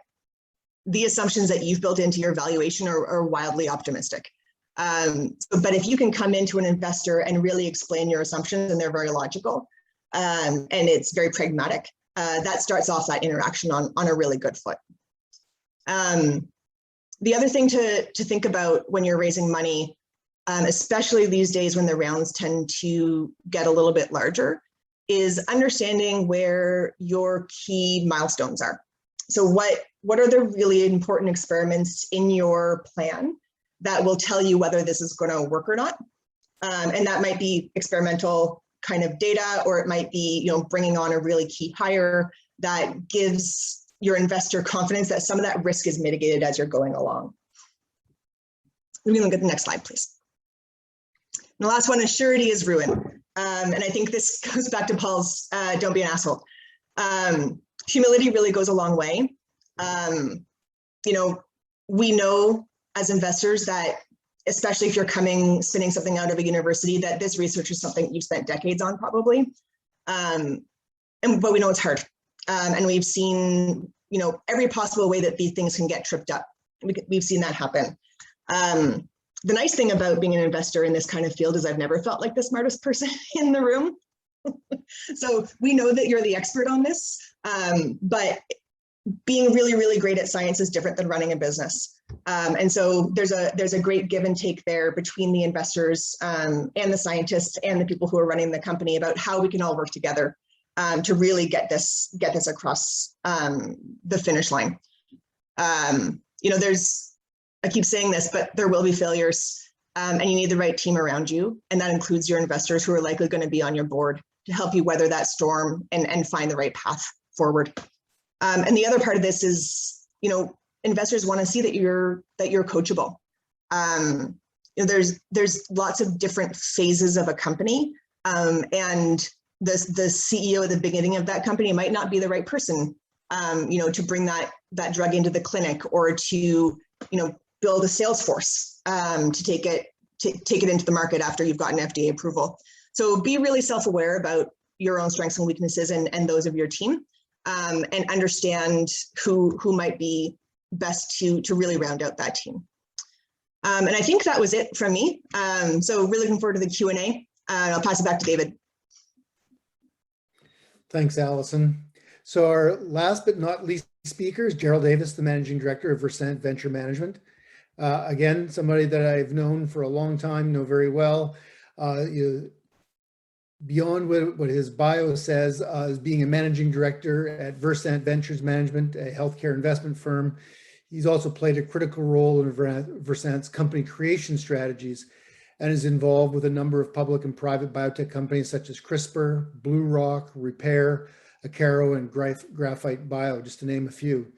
the assumptions that you've built into your valuation are wildly optimistic. But if you can come into an investor and really explain your assumptions, and they're very logical, and it's very pragmatic, that starts off that interaction on a really good foot. The other thing to think about when you're raising money, especially these days when the rounds tend to get a little bit larger, is understanding where your key milestones are. So what are the really important experiments in your plan that will tell you whether this is going to work or not? And that might be experimental kind of data, or it might be, you know, bringing on a really key hire that gives your investor confidence that some of that risk is mitigated as you're going along. We can look at the next slide, please. And the last one is surety is ruin. And I think this goes back to Paul's don't be an asshole. Humility really goes a long way. You know, we know as investors that, especially if you're spinning something out of a university, that this research is something you've spent decades on probably. But we know it's hard. And we've seen, you know, every possible way that these things can get tripped up. We've seen that happen. The nice thing about being an investor in this kind of field is I've never felt like the smartest person in the room. So we know that you're the expert on this, but being really, really great at science is different than running a business. And so there's a great give and take there between the investors and the scientists and the people who are running the company about how we can all work together to really get this across the finish line. You know, I keep saying this, but there will be failures, and you need the right team around you, and that includes your investors who are likely going to be on your board to help you weather that storm and find the right path forward. And the other part of this is, you know, investors want to see that you're coachable. You know, there's lots of different phases of a company, and the CEO at the beginning of that company might not be the right person, you know, to bring that drug into the clinic, or to, you know, build a sales force to take it into the market after you've gotten FDA approval. So be really self-aware about your own strengths and weaknesses and those of your team, and understand who might be best to really round out that team. And I think that was it from me. So really looking forward to the Q&A. I'll pass it back to David. Thanks, Allison. So our last but not least speaker is Gerald Davis, the Managing Director of Versant Venture Management. Again, somebody that I've known for a long time, know very well. Beyond what his bio says, as being a managing director at Versant Ventures Management, a healthcare investment firm, he's also played a critical role in Versant's company creation strategies, and is involved with a number of public and private biotech companies such as CRISPR, Blue Rock, Repair, Acaro, and Graphite Bio, just to name a few.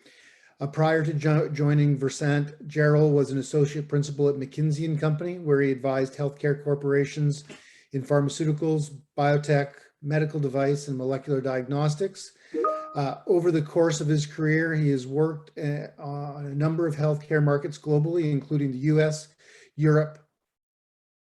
Prior to joining Versant, Gerald was an associate principal at McKinsey & Company, where he advised healthcare corporations in pharmaceuticals, biotech, medical device, and molecular diagnostics. Over the course of his career, he has worked on a number of healthcare markets globally, including the US, Europe,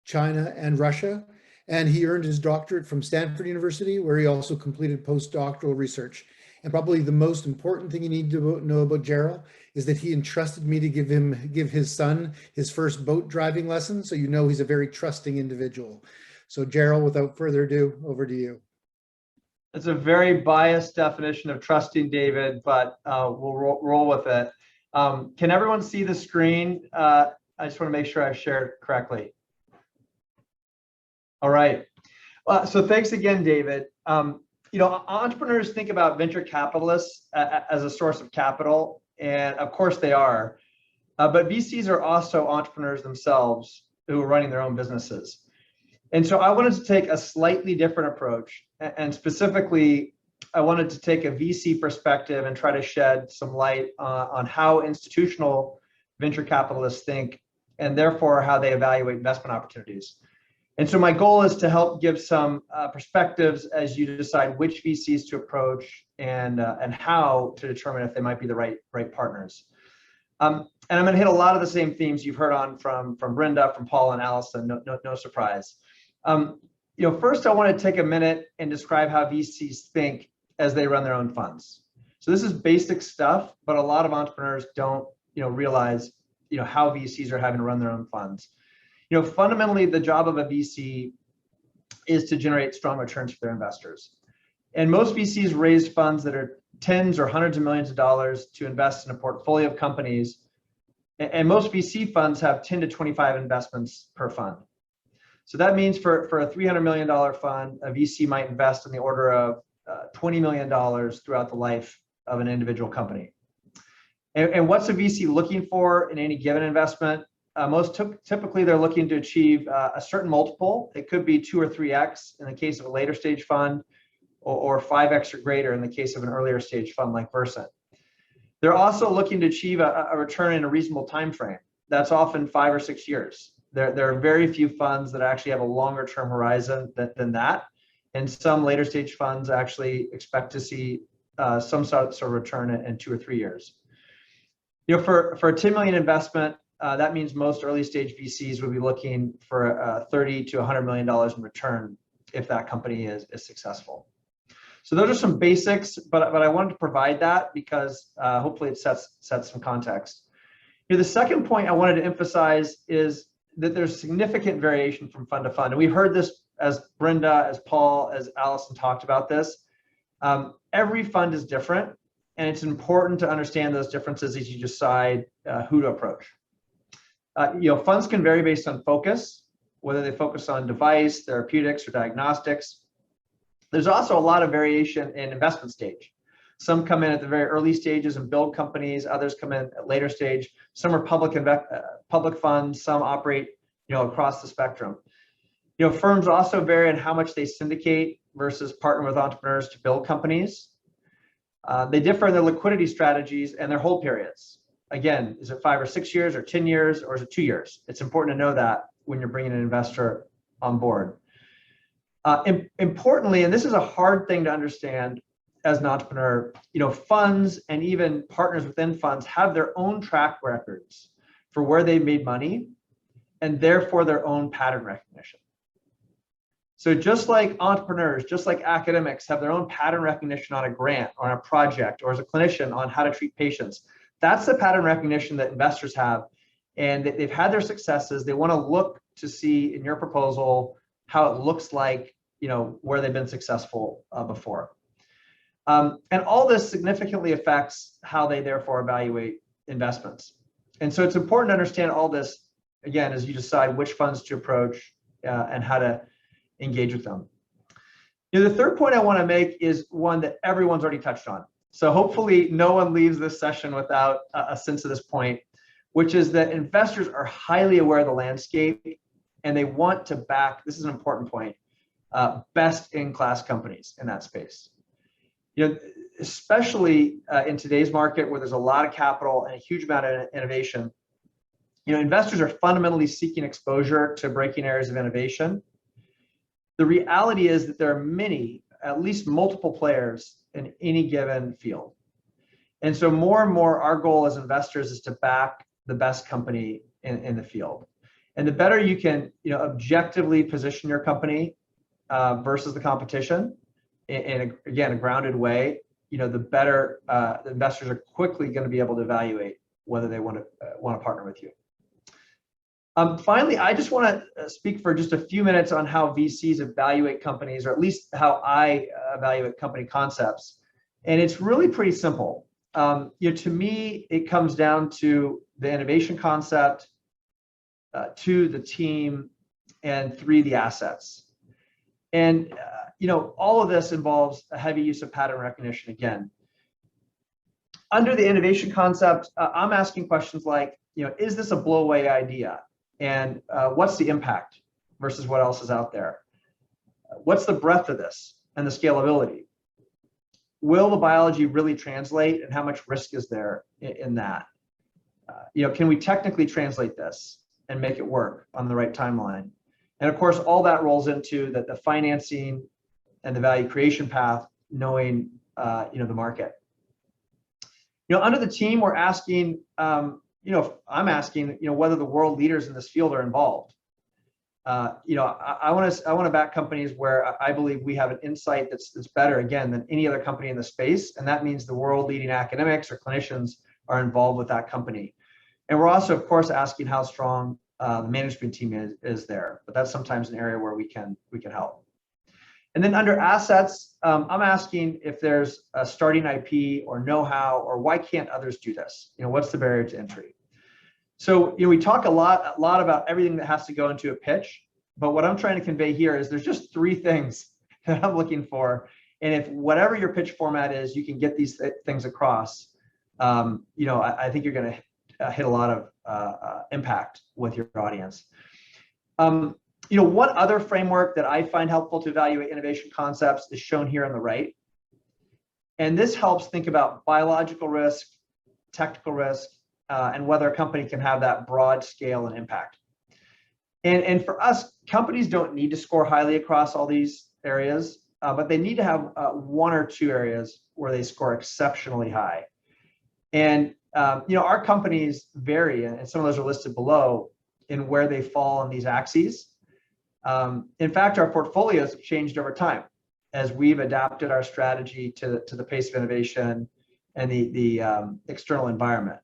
China, and Russia. And he earned his doctorate from Stanford University, where he also completed postdoctoral research. And probably the most important thing you need to know about Gerald is that he entrusted me to give his son his first boat driving lesson. So you know he's a very trusting individual. So Gerald, without further ado, over to you. It's a very biased definition of trusting David, but we'll roll with it. Can everyone see the screen? I just want to make sure I've shared correctly. All right. So thanks again, David. Entrepreneurs think about venture capitalists as a source of capital, and of course they are. But VCs are also entrepreneurs themselves who are running their own businesses. And so I wanted to take a slightly different approach. And specifically, I wanted to take a VC perspective and try to shed some light on how institutional venture capitalists think, and therefore how they evaluate investment opportunities. And so my goal is to help give some perspectives as you decide which VCs to approach and how to determine if they might be the right partners. And I'm going to hit a lot of the same themes you've heard on from Brenda, from Paul, and Allison. No surprise. First, I want to take a minute and describe how VCs think as they run their own funds. So this is basic stuff, but a lot of entrepreneurs don't realize how VCs are having to run their own funds. Fundamentally, the job of a VC is to generate strong returns for their investors. And most VCs raise funds that are tens or hundreds of millions of dollars to invest in a portfolio of companies. And most VC funds have 10 to 25 investments per fund. So that means for a $300 million fund, a VC might invest in the order of $20 million throughout the life of an individual company. And what's a VC looking for in any given investment? Typically, they're looking to achieve a certain multiple. It could be 2 or 3x in the case of a later stage fund, or 5x or greater in the case of an earlier stage fund like Versant. They're also looking to achieve a return in a reasonable time frame. That's often 5 or 6 years. There are very few funds that actually have a longer term horizon than that. And some later stage funds actually expect to see some sort of return in 2 or 3 years. For a $10 million investment, that means most early stage VCs would be looking for $30 to $100 million in return if that company is successful. So those are some basics, but I wanted to provide that because hopefully it sets some context. The second point I wanted to emphasize is that there's significant variation from fund to fund. And we've heard this as Brenda, as Paul, as Allison talked about this. Every fund is different, and it's important to understand those differences as you decide who to approach. Funds can vary based on focus, whether they focus on device, therapeutics, or diagnostics. There's also a lot of variation in investment stage. Some come in at the very early stages and build companies. Others come in at later stage. Some are public funds. Some operate, across the spectrum. Firms also vary in how much they syndicate versus partner with entrepreneurs to build companies. They differ in their liquidity strategies and their hold periods. Again, is it 5 or 6 years or 10 years, or is it 2 years? It's important to know that when you're bringing an investor on board. Importantly, and this is a hard thing to understand as an entrepreneur, funds and even partners within funds have their own track records for where they made money, and therefore their own pattern recognition. So just like entrepreneurs, just like academics have their own pattern recognition on a grant or on a project, or as a clinician on how to treat patients, that's the pattern recognition that investors have. And they've had their successes. They want to look to see in your proposal how it looks like, where they've been successful before. And all this significantly affects how they therefore evaluate investments. And so it's important to understand all this, again, as you decide which funds to approach and how to engage with them. The third point I want to make is one that everyone's already touched on. So hopefully no one leaves this session without a sense of this point, which is that investors are highly aware of the landscape, and they want to back, this is an important point, best-in-class companies in that space. Especially in today's market where there's a lot of capital and a huge amount of innovation, investors are fundamentally seeking exposure to breaking areas of innovation. The reality is that there are many, at least multiple players in any given field. And so more and more our goal as investors is to back the best company in the field. And the better you can, objectively position your company versus the competition in a grounded way, the better the investors are quickly going to be able to evaluate whether they want to partner with you. Finally, I just want to speak for just a few minutes on how VCs evaluate companies, or at least how I evaluate company concepts. And it's really pretty simple. To me, it comes down to the innovation concept, 2, the team, and 3, the assets. And all of this involves a heavy use of pattern recognition again. Under the innovation concept, I'm asking questions like, is this a blowaway idea? And what's the impact versus what else is out there? What's the breadth of this and the scalability? Will the biology really translate, and how much risk is there in that? Can we technically translate this and make it work on the right timeline? And of course, all that rolls into the financing and the value creation path, knowing the market. Under the team, we're asking, I'm asking, whether the world leaders in this field are involved. I want to back companies where I believe we have an insight that's better, again, than any other company in the space, and that means the world leading academics or clinicians are involved with that company. And we're also, of course, asking how strong the management team is there, but that's sometimes an area where we can help. And then under assets, I'm asking if there's a starting IP or know-how, or why can't others do this? What's the barrier to entry? So we talk a lot about everything that has to go into a pitch, but what I'm trying to convey here is there's just 3 things that I'm looking for. And if whatever your pitch format is, you can get these things across, I think you're going to hit a lot of impact with your audience. One other framework that I find helpful to evaluate innovation concepts is shown here on the right. And this helps think about biological risk, technical risk, and whether a company can have that broad scale and impact. And for us, companies don't need to score highly across all these areas, but they need to have 1 or 2 areas where they score exceptionally high. And our companies vary, and some of those are listed below, in where they fall on these axes. In fact, our portfolios have changed over time as we've adapted our strategy to the pace of innovation and the external environment.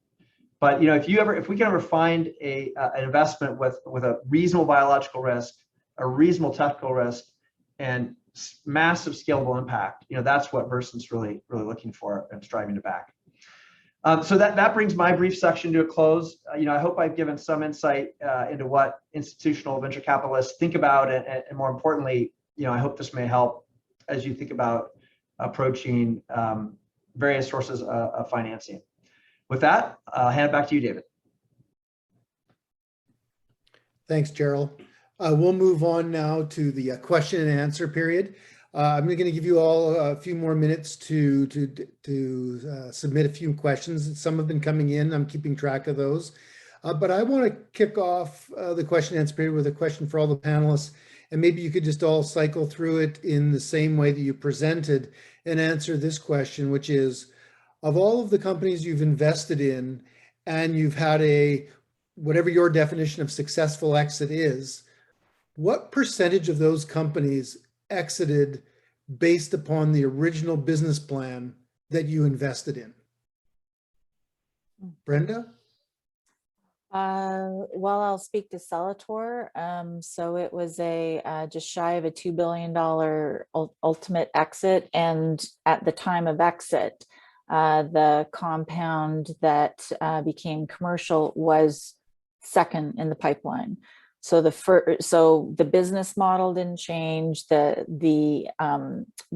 But if we can ever find an investment with a reasonable biological risk, a reasonable technical risk, and massive scalable impact, that's what Versant's really looking for and striving to back. So that brings my brief section to a close. I hope I've given some insight into what institutional venture capitalists think about, and more importantly, I hope this may help as you think about approaching various sources of financing. With that, I'll hand it back to you, David. Thanks, Gerald. We'll move on now to the question and answer period. I'm going to give you all a few more minutes to submit a few questions. Some have been coming in. I'm keeping track of those. But I want to kick off the question and answer period with a question for all the panelists. And maybe you could just all cycle through it in the same way that you presented and answer this question, which is, of all of the companies you've invested in and you've had whatever your definition of successful exit is, what percentage of those companies exited based upon the original business plan that you invested in? Brenda? Well, I'll speak to Celator. So it was just shy of a $2 billion ultimate exit. And at the time of exit, the compound that became commercial was second in the pipeline. So the business model didn't change. The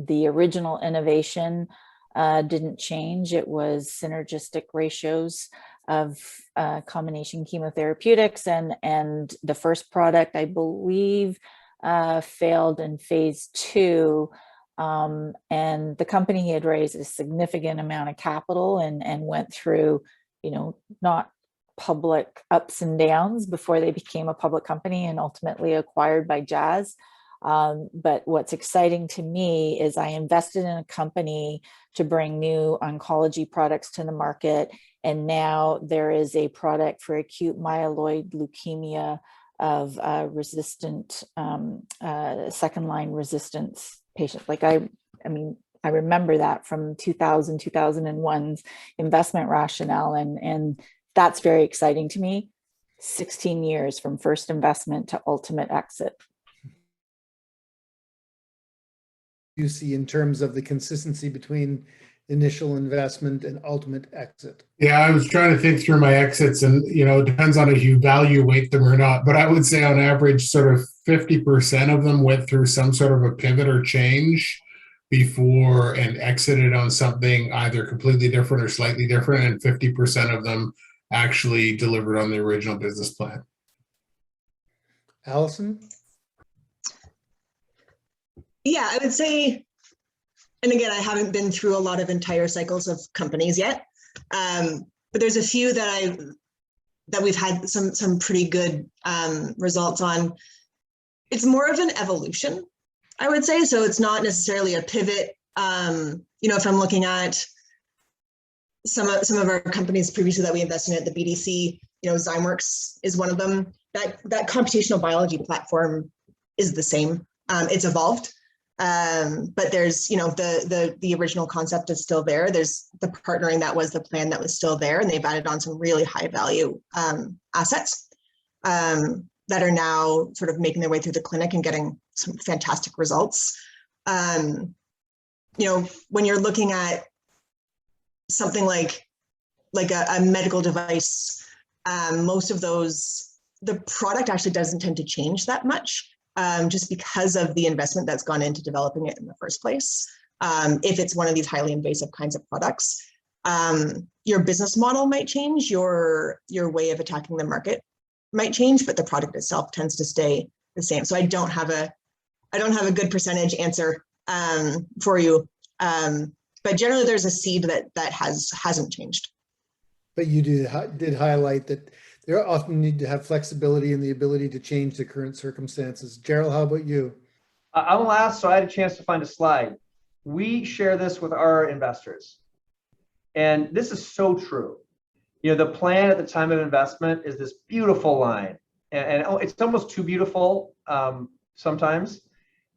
original innovation didn't change. It was synergistic ratios of combination chemotherapeutics, and the first product, I believe, failed in phase 2. And the company had raised a significant amount of capital and went through, not public ups and downs before they became a public company and ultimately acquired by Jazz. But what's exciting to me is I invested in a company to bring new oncology products to the market. And now there is a product for acute myeloid leukemia of resistant, second-line resistance patients. I remember that from 2001's investment rationale, and that's very exciting to me. 16 years from first investment to ultimate exit. You see in terms of the consistency between initial investment and ultimate exit? Yeah, I was trying to think through my exits, and it depends on if you evaluate them or not. But I would say on average, sort of 50% of them went through some sort of a pivot or change before and exited on something either completely different or slightly different, and 50% of them actually delivered on the original business plan. Allison? Yeah, I would say, and again, I haven't been through a lot of entire cycles of companies yet, but there's a few that we've had some pretty good results on. It's more of an evolution, I would say. So it's not necessarily a pivot. If I'm looking at some of our companies previously that we invested in at the BDC, Zymeworks is one of them. That computational biology platform is the same. It's evolved. But there's, the original concept is still there. There's the partnering that was the plan that was still there, and they've added on some really high value assets that are now sort of making their way through the clinic and getting some fantastic results. When you're looking at something like a medical device, most of those, the product actually doesn't tend to change that much. Just because of the investment that's gone into developing it in the first place. If it's one of these highly invasive kinds of products, your business model might change, your way of attacking the market might change, but the product itself tends to stay the same. So I don't have a good percentage answer for you, but generally there's a seed that hasn't changed. But you did highlight that there often need to have flexibility and the ability to change the current circumstances. Gerald, how about you? I'm last, so I had a chance to find a slide. We share this with our investors. And this is so true. The plan at the time of investment is this beautiful line. And it's almost too beautiful sometimes.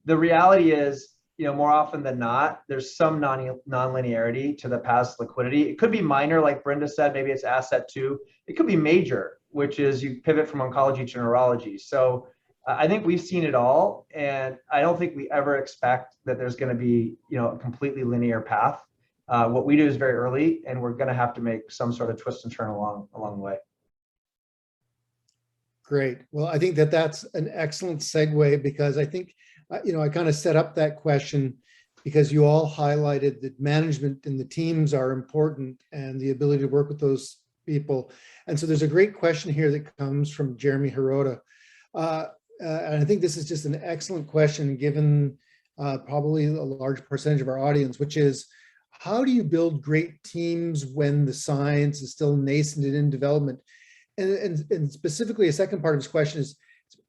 The reality is, more often than not, there's some non-linearity to the past liquidity. It could be minor, like Brenda said, maybe it's asset 2. It could be major, which is you pivot from oncology to neurology. So I think we've seen it all, and I don't think we ever expect that there's going to be, a completely linear path. What we do is very early, and we're going to have to make some sort of twist and turn along the way. Great. Well, I think that's an excellent segue, because I think, I kind of set up that question because you all highlighted that management and the teams are important and the ability to work with those people. And so there's a great question here that comes from Jeremy Hirota. And I think this is just an excellent question given probably a large percentage of our audience, which is, how do you build great teams when the science is still nascent and in development? And specifically, a second part of his question is,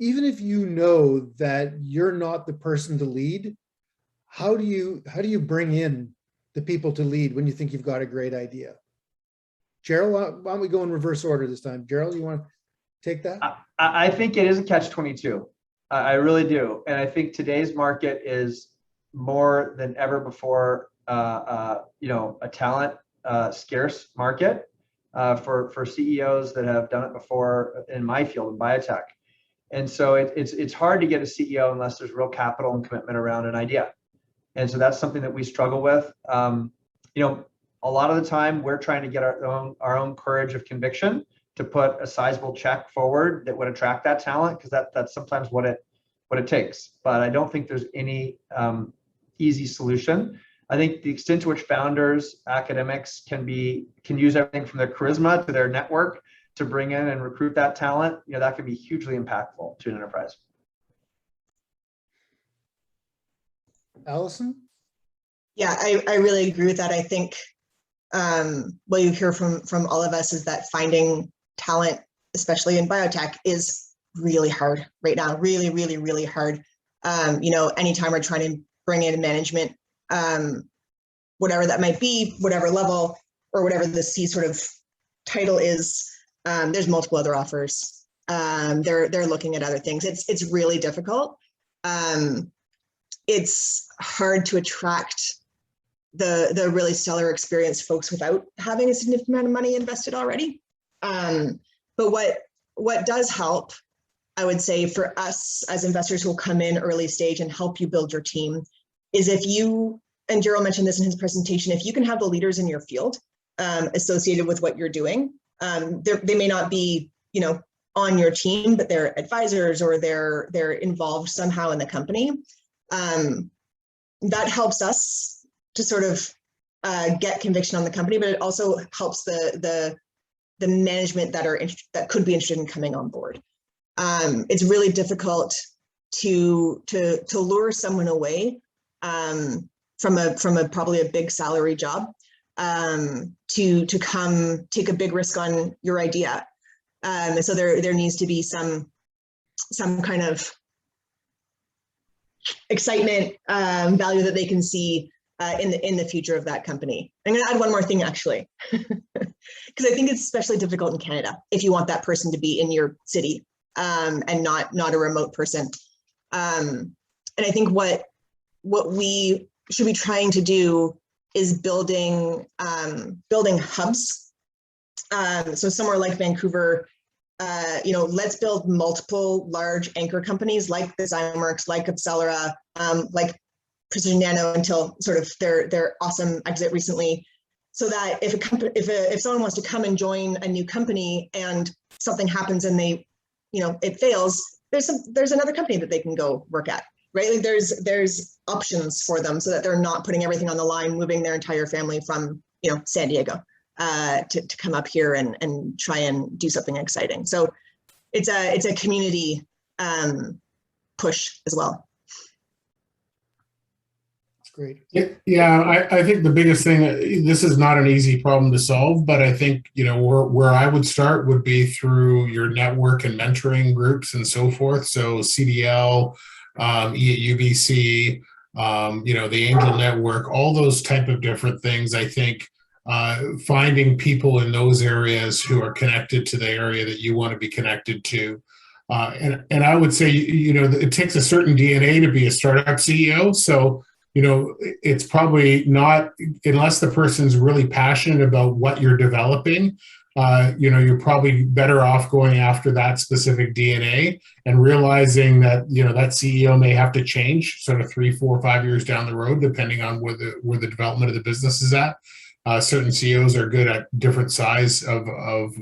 even if you know that you're not the person to lead, how do you bring in the people to lead when you think you've got a great idea? Gerald, why don't we go in reverse order this time? Gerald, you want to take that? I think it is a catch-22. I really do. And I think today's market is more than ever before, a talent scarce market for CEOs that have done it before in my field in biotech. And so it's hard to get a CEO unless there's real capital and commitment around an idea. And so that's something that we struggle with. A lot of the time we're trying to get our own courage of conviction to put a sizable check forward that would attract that talent, because that's sometimes what it takes. But I don't think there's any easy solution. I think the extent to which founders, academics can use everything from their charisma to their network to bring in and recruit that talent, that can be hugely impactful to an enterprise. Allison? Yeah, I really agree with that. I think what you hear from all of us is that finding talent, especially in biotech, is really hard right now. Really, really, really hard. Anytime we're trying to bring in management, whatever that might be, whatever level or whatever the C sort of title is, there's multiple other offers. They're looking at other things. It's really difficult. It's hard to attract the really stellar experienced folks without having a significant amount of money invested already. But what does help, I would say, for us as investors who will come in early stage and help you build your team, is if you, and Gerald mentioned this in his presentation, if you can have the leaders in your field associated with what you're doing, they may not be, you know, on your team, but they're advisors or they're involved somehow in the company. That helps us to sort of get conviction on the company, but it also helps the management that could be interested in coming on board. It's really difficult to lure someone away from a probably a big salary job to come take a big risk on your idea. So there needs to be some kind of excitement, value that they can see in the future of that company. I'm going to add one more thing, actually, because I think it's especially difficult in Canada if you want that person to be in your city and not a remote person. And I think what we should be trying to do is building hubs. So somewhere like Vancouver, you know, let's build multiple large anchor companies like the Zymeworks, like Accelera, like Precision Nano until sort of their awesome exit recently, so that if someone wants to come and join a new company and something happens and it fails, there's another company that they can go work at, right? Like there's options for them so that they're not putting everything on the line, moving their entire family from San Diego to come up here and try and do something exciting. So it's a community push as well. Great. Yeah, I think the biggest thing, this is not an easy problem to solve, but I think, where I would start would be through your network and mentoring groups and so forth. So CDL, UBC, the Angel Network, all those type of different things. I think finding people in those areas who are connected to the area that you want to be connected to. And I would say, it takes a certain DNA to be a startup CEO. So, it's probably not, unless the person's really passionate about what you're developing, you're probably better off going after that specific DNA and realizing that, that CEO may have to change sort of 3, 4, 5 years down the road, depending on where the development of the business is at. Certain CEOs are good at different size of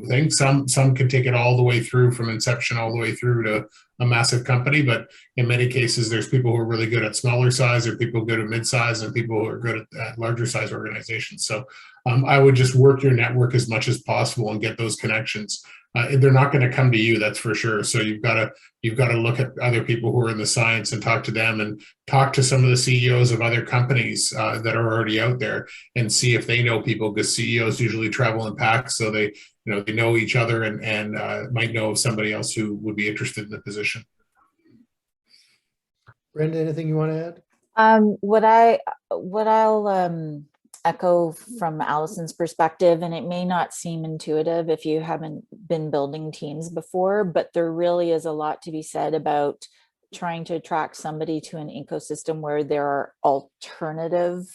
things. Some can take it all the way through from inception all the way through to a massive company, but in many cases, there's people who are really good at smaller size, or people good at mid-size, and people who are good at larger size organizations. So I would just work your network as much as possible and get those connections. They're not going to come to you, that's for sure. So you've got to look at other people who are in the science and talk to them, and talk to some of the CEOs of other companies that are already out there, and see if they know people, because CEOs usually travel in packs, so they know each other and might know of somebody else who would be interested in the position. Brenda, anything you want to add? What I'll echo from Allison's perspective, and it may not seem intuitive if you haven't been building teams before, but there really is a lot to be said about trying to attract somebody to an ecosystem where there are alternative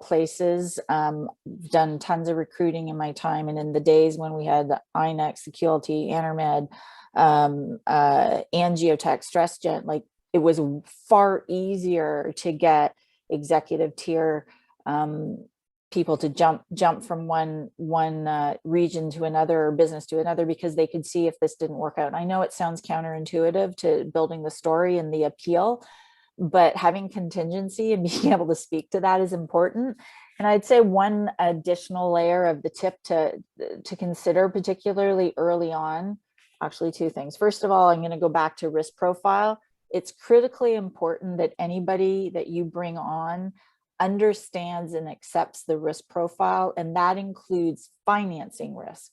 places. Done tons of recruiting in my time, and in the days when we had INEX, QLT, Anermed, Angiotech, StressGen, like it was far easier to get executive tier people to jump from one region to another, or business to another, because they could see if this didn't work out. And I know it sounds counterintuitive to building the story and the appeal, but having contingency and being able to speak to that is important. And I'd say one additional layer of the tip to consider, particularly early on, actually two things. First of all, I'm going to go back to risk profile. It's critically important that anybody that you bring on understands and accepts the risk profile, and that includes financing risk.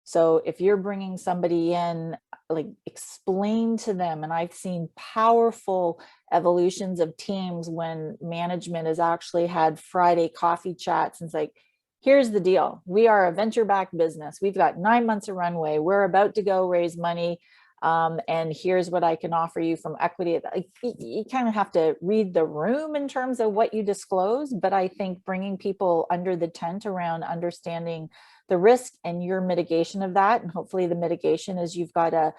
So if you're bringing somebody in, like, explain to them, and I've seen powerful evolutions of teams when management has actually had Friday coffee chats, and it's like, here's the deal. We are a venture-backed business. We've got 9 months of runway. We're about to go raise money. And here's what I can offer you from equity. Like, you kind of have to read the room in terms of what you disclose, but I think bringing people under the tent around understanding the risk and your mitigation of that, and hopefully the mitigation is you've got a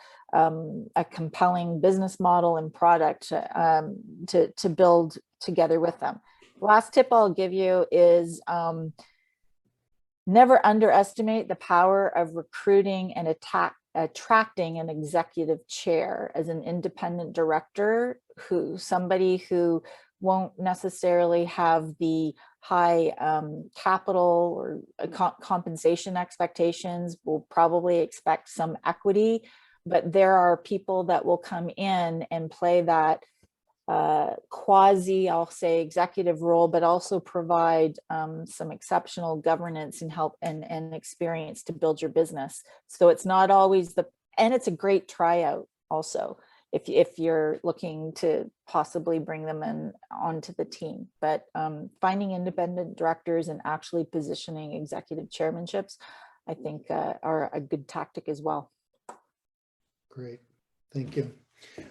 compelling business model and product to build together with them. Last tip I'll give you is never underestimate the power of recruiting and attracting an executive chair as an independent director, somebody who won't necessarily have the high capital or compensation expectations, will probably expect some equity, but there are people that will come in and play that quasi, I'll say, executive role, but also provide some exceptional governance and help and experience to build your business. So it's not always and it's a great tryout also, if you're looking to possibly bring them in onto the team. But finding independent directors and actually positioning executive chairmanships, I think are a good tactic as well. Great, thank you.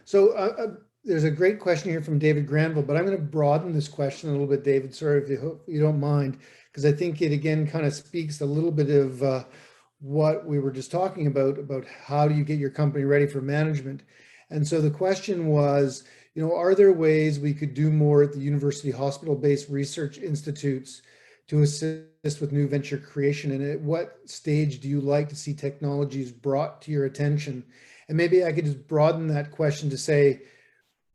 So there's a great question here from David Granville, but I'm going to broaden this question a little bit, David. Sorry if you don't mind, because I think it again kind of speaks a little bit of what we were just talking about how do you get your company ready for management. And so the question was, are there ways we could do more at the university hospital-based research institutes to assist with new venture creation? And at what stage do you like to see technologies brought to your attention? And maybe I could just broaden that question to say,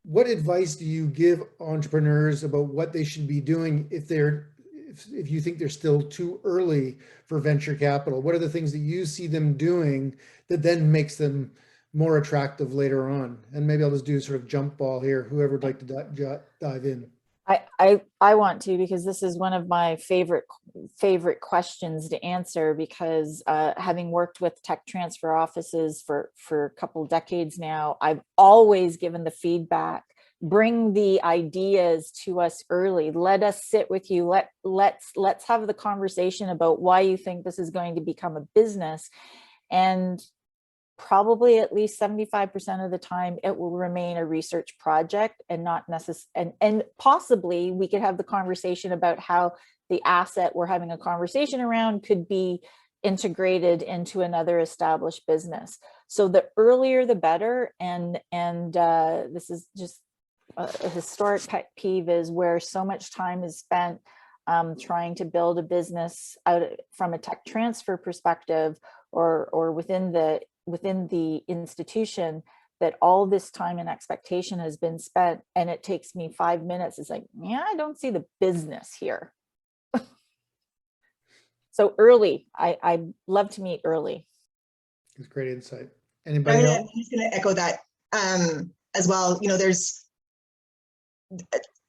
what advice do you give entrepreneurs about what they should be doing if you think they're still too early for venture capital? What are the things that you see them doing that then makes them more attractive later on? And maybe I'll just do sort of jump ball here. Whoever would like to dive in. I want to, because this is one of my favorite questions to answer, because having worked with tech transfer offices for a couple decades now, I've always given the feedback, bring the ideas to us early. Let us sit with you. Let's have the conversation about why you think this is going to become a business. And probably at least 75% of the time it will remain a research project and not necessarily, and possibly we could have the conversation about how the asset we're having a conversation around could be integrated into another established business. So the earlier the better. And this is just a historic pet peeve, is where so much time is spent trying to build a business out from a tech transfer perspective or within the institution, that all this time and expectation has been spent, and it takes me 5 minutes. It's like, yeah, I don't see the business here. So early, I'd love to meet early. It's great insight. Anybody else? I'm just going to echo that as well.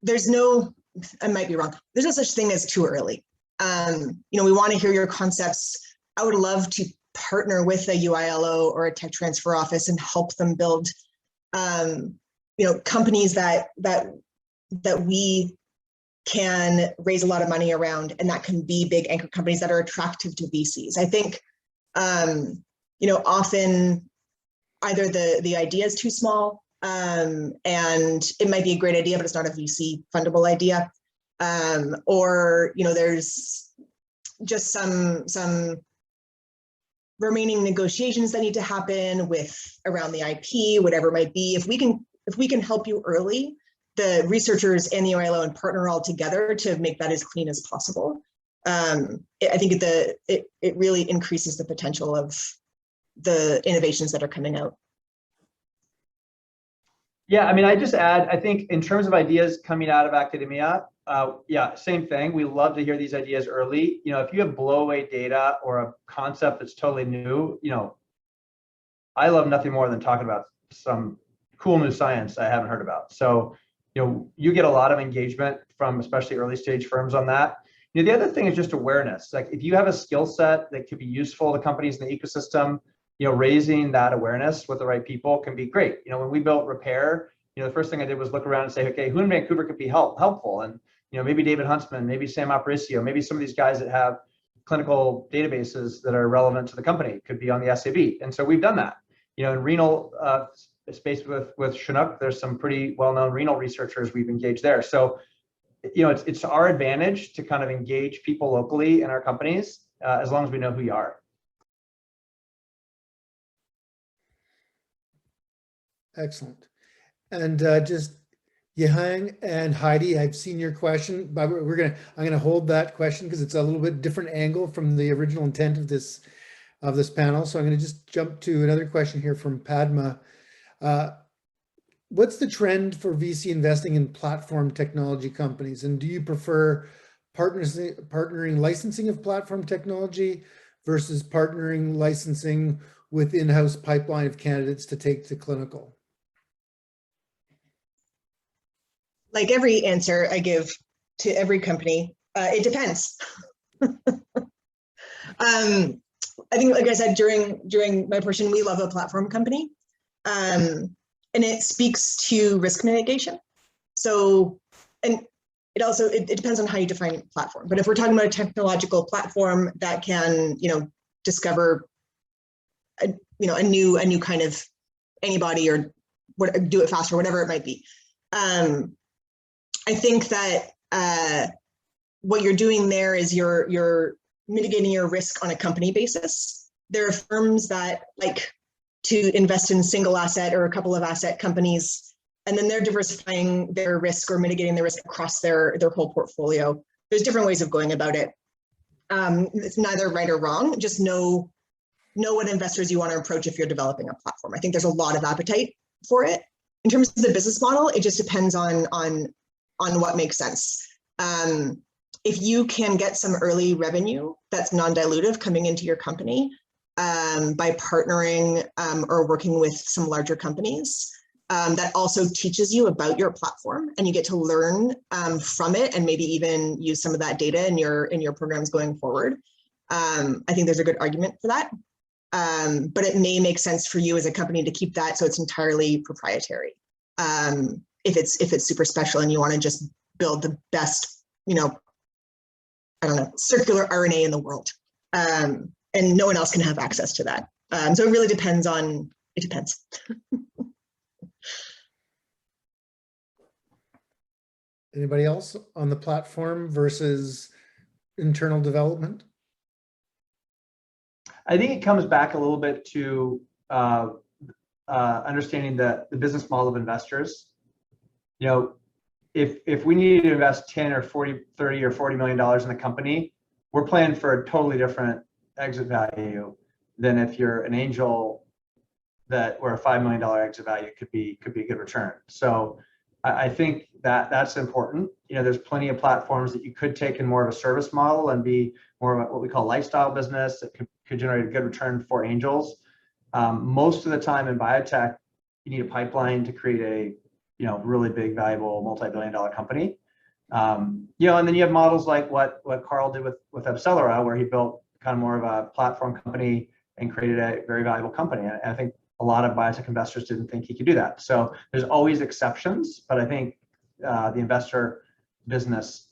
There's no, I might be wrong, there's no such thing as too early. We want to hear your concepts. I would love to partner with a UILO or a tech transfer office and help them build, companies that we can raise a lot of money around, and that can be big anchor companies that are attractive to VCs. I think, often either the idea is too small, and it might be a great idea, but it's not a VC fundable idea, or there's just some remaining negotiations that need to happen around the IP, whatever it might be. If we can help you early, the researchers and the UILO and partner all together to make that as clean as possible. I think it really increases the potential of the innovations that are coming out. Yeah, I just add, I think in terms of ideas coming out of academia, same thing. We love to hear these ideas early. If you have blowaway data or a concept that's totally new, I love nothing more than talking about some cool new science I haven't heard about. So, you get a lot of engagement from especially early stage firms on that. The other thing is just awareness. Like, if you have a skill set that could be useful to companies in the ecosystem, raising that awareness with the right people can be great. When we built Repair, the first thing I did was look around and say, okay, who in Vancouver could be helpful? And, maybe David Huntsman, maybe Sam Aparicio, maybe some of these guys that have clinical databases that are relevant to the company could be on the SAB. And so we've done that. In renal space with Chinook, there's some pretty well-known renal researchers we've engaged there. So, it's our advantage to kind of engage people locally in our companies as long as we know who you are. Excellent. And just Yehang and Heidi, I've seen your question, but I'm gonna hold that question because it's a little bit different angle from the original intent of this panel. So I'm going to just jump to another question here from Padma. What's the trend for VC investing in platform technology companies? And do you prefer partnering licensing of platform technology versus partnering licensing with in-house pipeline of candidates to take to clinical? Like every answer I give to every company, it depends. I think, like I said, during my portion, we love a platform company. And it speaks to risk mitigation. So, and it depends on how you define platform. But if we're talking about a technological platform that can, discover a new kind of antibody or do it faster, whatever it might be. I think that what you're doing there is you're mitigating your risk on a company basis. There are firms that like to invest in single asset or a couple of asset companies, and then they're diversifying their risk or mitigating their risk across their whole portfolio. There's different ways of going about it. It's neither right or wrong. Just know what investors you want to approach if you're developing a platform. I think there's a lot of appetite for it. In terms of the business model, it just depends on what makes sense. If you can get some early revenue that's non-dilutive coming into your company by partnering or working with some larger companies, that also teaches you about your platform, and you get to learn from it, and maybe even use some of that data in your programs going forward. I think there's a good argument for that, but it may make sense for you as a company to keep that so it's entirely proprietary. If it's super special and you want to just build the best, circular RNA in the world, and no one else can have access to that. So it really depends. It depends. Anybody else on the platform versus internal development? I think it comes back a little bit to understanding the business model of investors. If we need to invest 10 or 40, 30 or $40 million in a company, we're planning for a totally different exit value than if you're an angel where a $5 million exit value could be a good return. So I think that's important. There's plenty of platforms that you could take in more of a service model and be more of what we call lifestyle business that could generate a good return for angels. Most of the time in biotech, you need a pipeline to create a really big, valuable, multi-billion-dollar company. And then you have models like what Carl did with AbCellera, where he built kind of more of a platform company and created a very valuable company. And I think a lot of biotech investors didn't think he could do that. So there's always exceptions, but I think the investor business,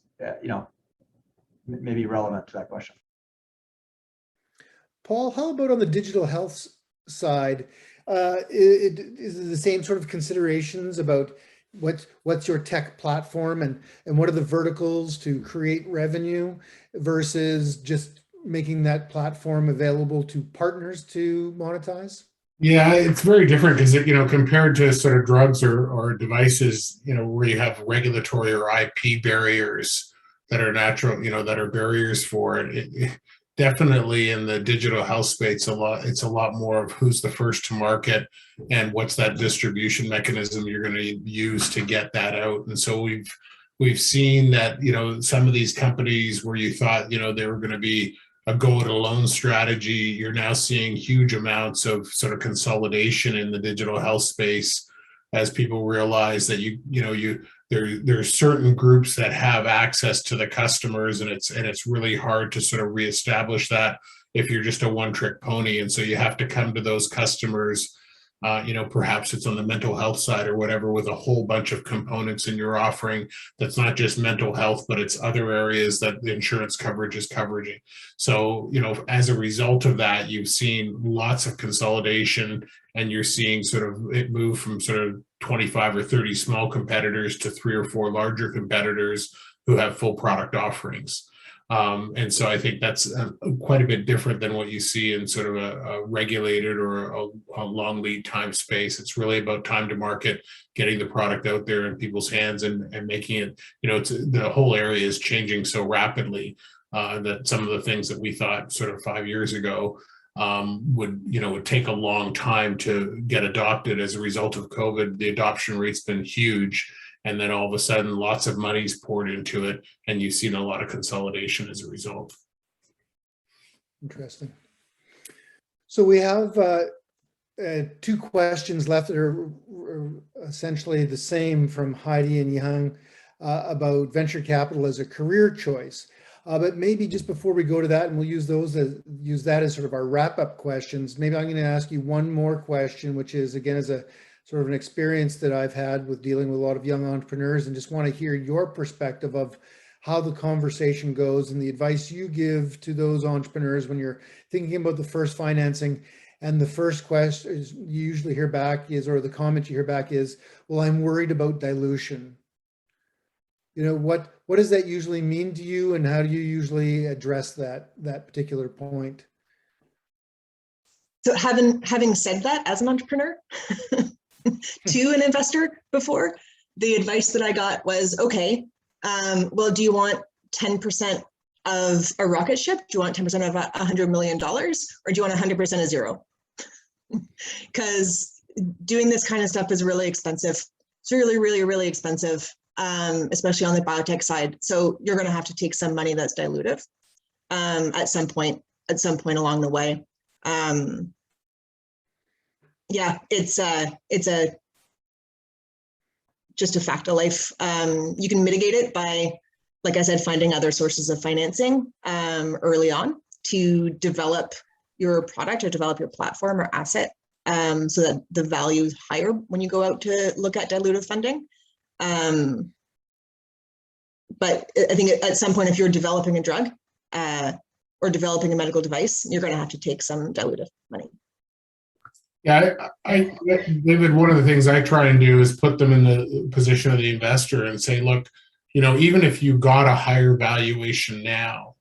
may be relevant to that question. Paul, how about on the digital health side? Is it the same sort of considerations about what's your tech platform and what are the verticals to create revenue versus just making that platform available to partners to monetize? Yeah, it's very different because, compared to sort of drugs or devices, where you have regulatory or IP barriers that are natural, that are barriers for it. Definitely in the digital health space, it's a lot more of who's the first to market and what's that distribution mechanism you're going to use to get that out. And so we've seen that, some of these companies where you thought, they were going to be a go-it-alone strategy, you're now seeing huge amounts of sort of consolidation in the digital health space as people realize that there's certain groups that have access to the customers, and it's really hard to sort of reestablish that if you're just a one-trick pony. And so you have to come to those customers, perhaps it's on the mental health side or whatever, with a whole bunch of components in your offering that's not just mental health, but it's other areas that the insurance coverage is covering. So, as a result of that, you've seen lots of consolidation and you're seeing sort of it move from sort of 25 or 30 small competitors to 3 or 4 larger competitors who have full product offerings. And so I think that's quite a bit different than what you see in sort of a regulated or a long lead time space. It's really about time to market, getting the product out there in people's hands and making it, the whole area is changing so rapidly that some of the things that we thought sort of 5 years ago would take a long time to get adopted. As a result of COVID, the adoption rate's been huge. And then all of a sudden, lots of money's poured into it, and you've seen a lot of consolidation as a result. Interesting. So we have 2 questions left that are essentially the same from Heidi and Young about venture capital as a career choice. But maybe just before we go to that, and we'll use that as sort of our wrap-up questions, maybe I'm going to ask you one more question, which is, again, as a sort of an experience that I've had with dealing with a lot of young entrepreneurs, and just want to hear your perspective of how the conversation goes and the advice you give to those entrepreneurs when you're thinking about the first financing. And the first question you usually hear back is, or the comment you hear back is, well, I'm worried about dilution. What does that usually mean to you, and how do you usually address that particular point? So having said that, as an entrepreneur to an investor before, the advice that I got was, okay, well, do you want 10% of a rocket ship? Do you want 10% of $100 million? Or do you want 100% of zero? Because doing this kind of stuff is really expensive. It's really, really, really expensive, especially on the biotech side. So you're going to have to take some money that's dilutive at some point along the way. Yeah, it's just a fact of life. You can mitigate it by, like I said, finding other sources of financing early on to develop your product or develop your platform or asset so that the value is higher when you go out to look at dilutive funding. But I think at some point, if you're developing a drug or developing a medical device, you're going to have to take some dilutive money. Yeah, David, one of the things I try and do is put them in the position of the investor and say, look, even if you got a higher valuation now,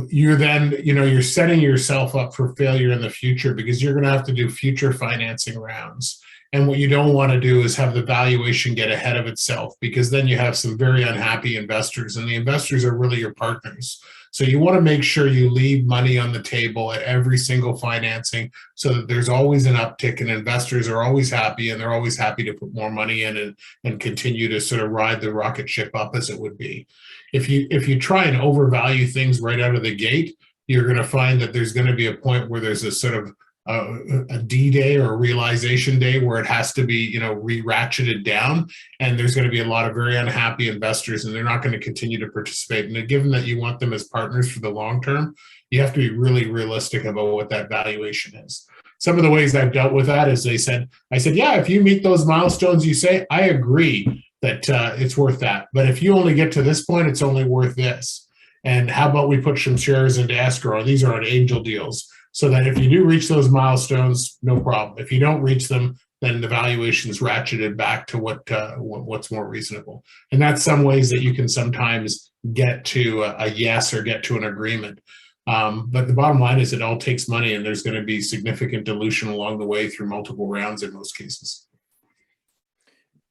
you're then, you're setting yourself up for failure in the future, because you're going to have to do future financing rounds. And what you don't want to do is have the valuation get ahead of itself, because then you have some very unhappy investors, and the investors are really your partners. So you want to make sure you leave money on the table at every single financing, so that there's always an uptick and investors are always happy, and they're always happy to put more money in and continue to sort of ride the rocket ship up, as it would be. If you try and overvalue things right out of the gate, you're going to find that there's going to be a point where there's a sort of a D-day or a realization day where it has to be, re-ratcheted down, and there's going to be a lot of very unhappy investors, and they're not going to continue to participate. And given that you want them as partners for the long term, you have to be really realistic about what that valuation is. Some of the ways I've dealt with that is I said, yeah, if you meet those milestones you say, I agree that it's worth that. But if you only get to this point, it's only worth this. And how about we put some shares into escrow? These are on angel deals, so that if you do reach those milestones, no problem. If you don't reach them, then the valuation's ratcheted back to what's more reasonable. And that's some ways that you can sometimes get to a yes or get to an agreement. But the bottom line is it all takes money, and there's going to be significant dilution along the way through multiple rounds in most cases.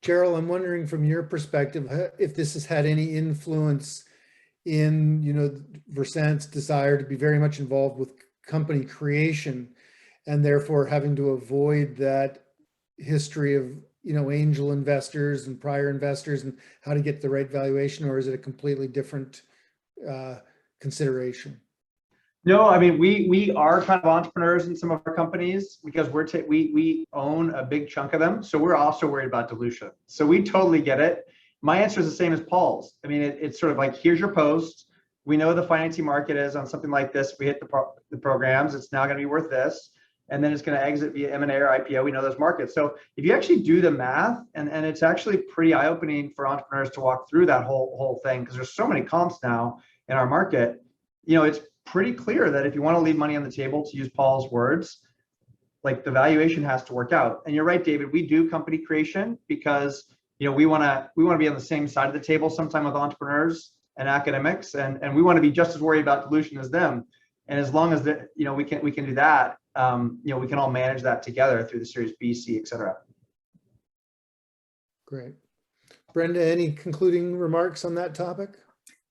Gerald, I'm wondering from your perspective if this has had any influence in, Versant's desire to be very much involved with company creation, and therefore having to avoid that history of, angel investors and prior investors and how to get the right valuation, or is it a completely different consideration? No, I mean, we are kind of entrepreneurs in some of our companies because we own a big chunk of them. So we're also worried about dilution. So we totally get it. My answer is the same as Paul's. I mean, it's sort of like, here's your post. We know the financing market is on something like this. If we hit the programs, it's now going to be worth this. And then it's going to exit via M&A or IPO. We know those markets. So if you actually do the math, and it's actually pretty eye-opening for entrepreneurs to walk through that whole thing, because there's so many comps now in our market, it's pretty clear that if you want to leave money on the table, to use Paul's words, like the valuation has to work out. And you're right, David, we do company creation because, we want to be on the same side of the table sometime with entrepreneurs and academics, and we want to be just as worried about dilution as them. And as long as we can do that, we can all manage that together through the Series B, C, et cetera. Great. Brenda, any concluding remarks on that topic?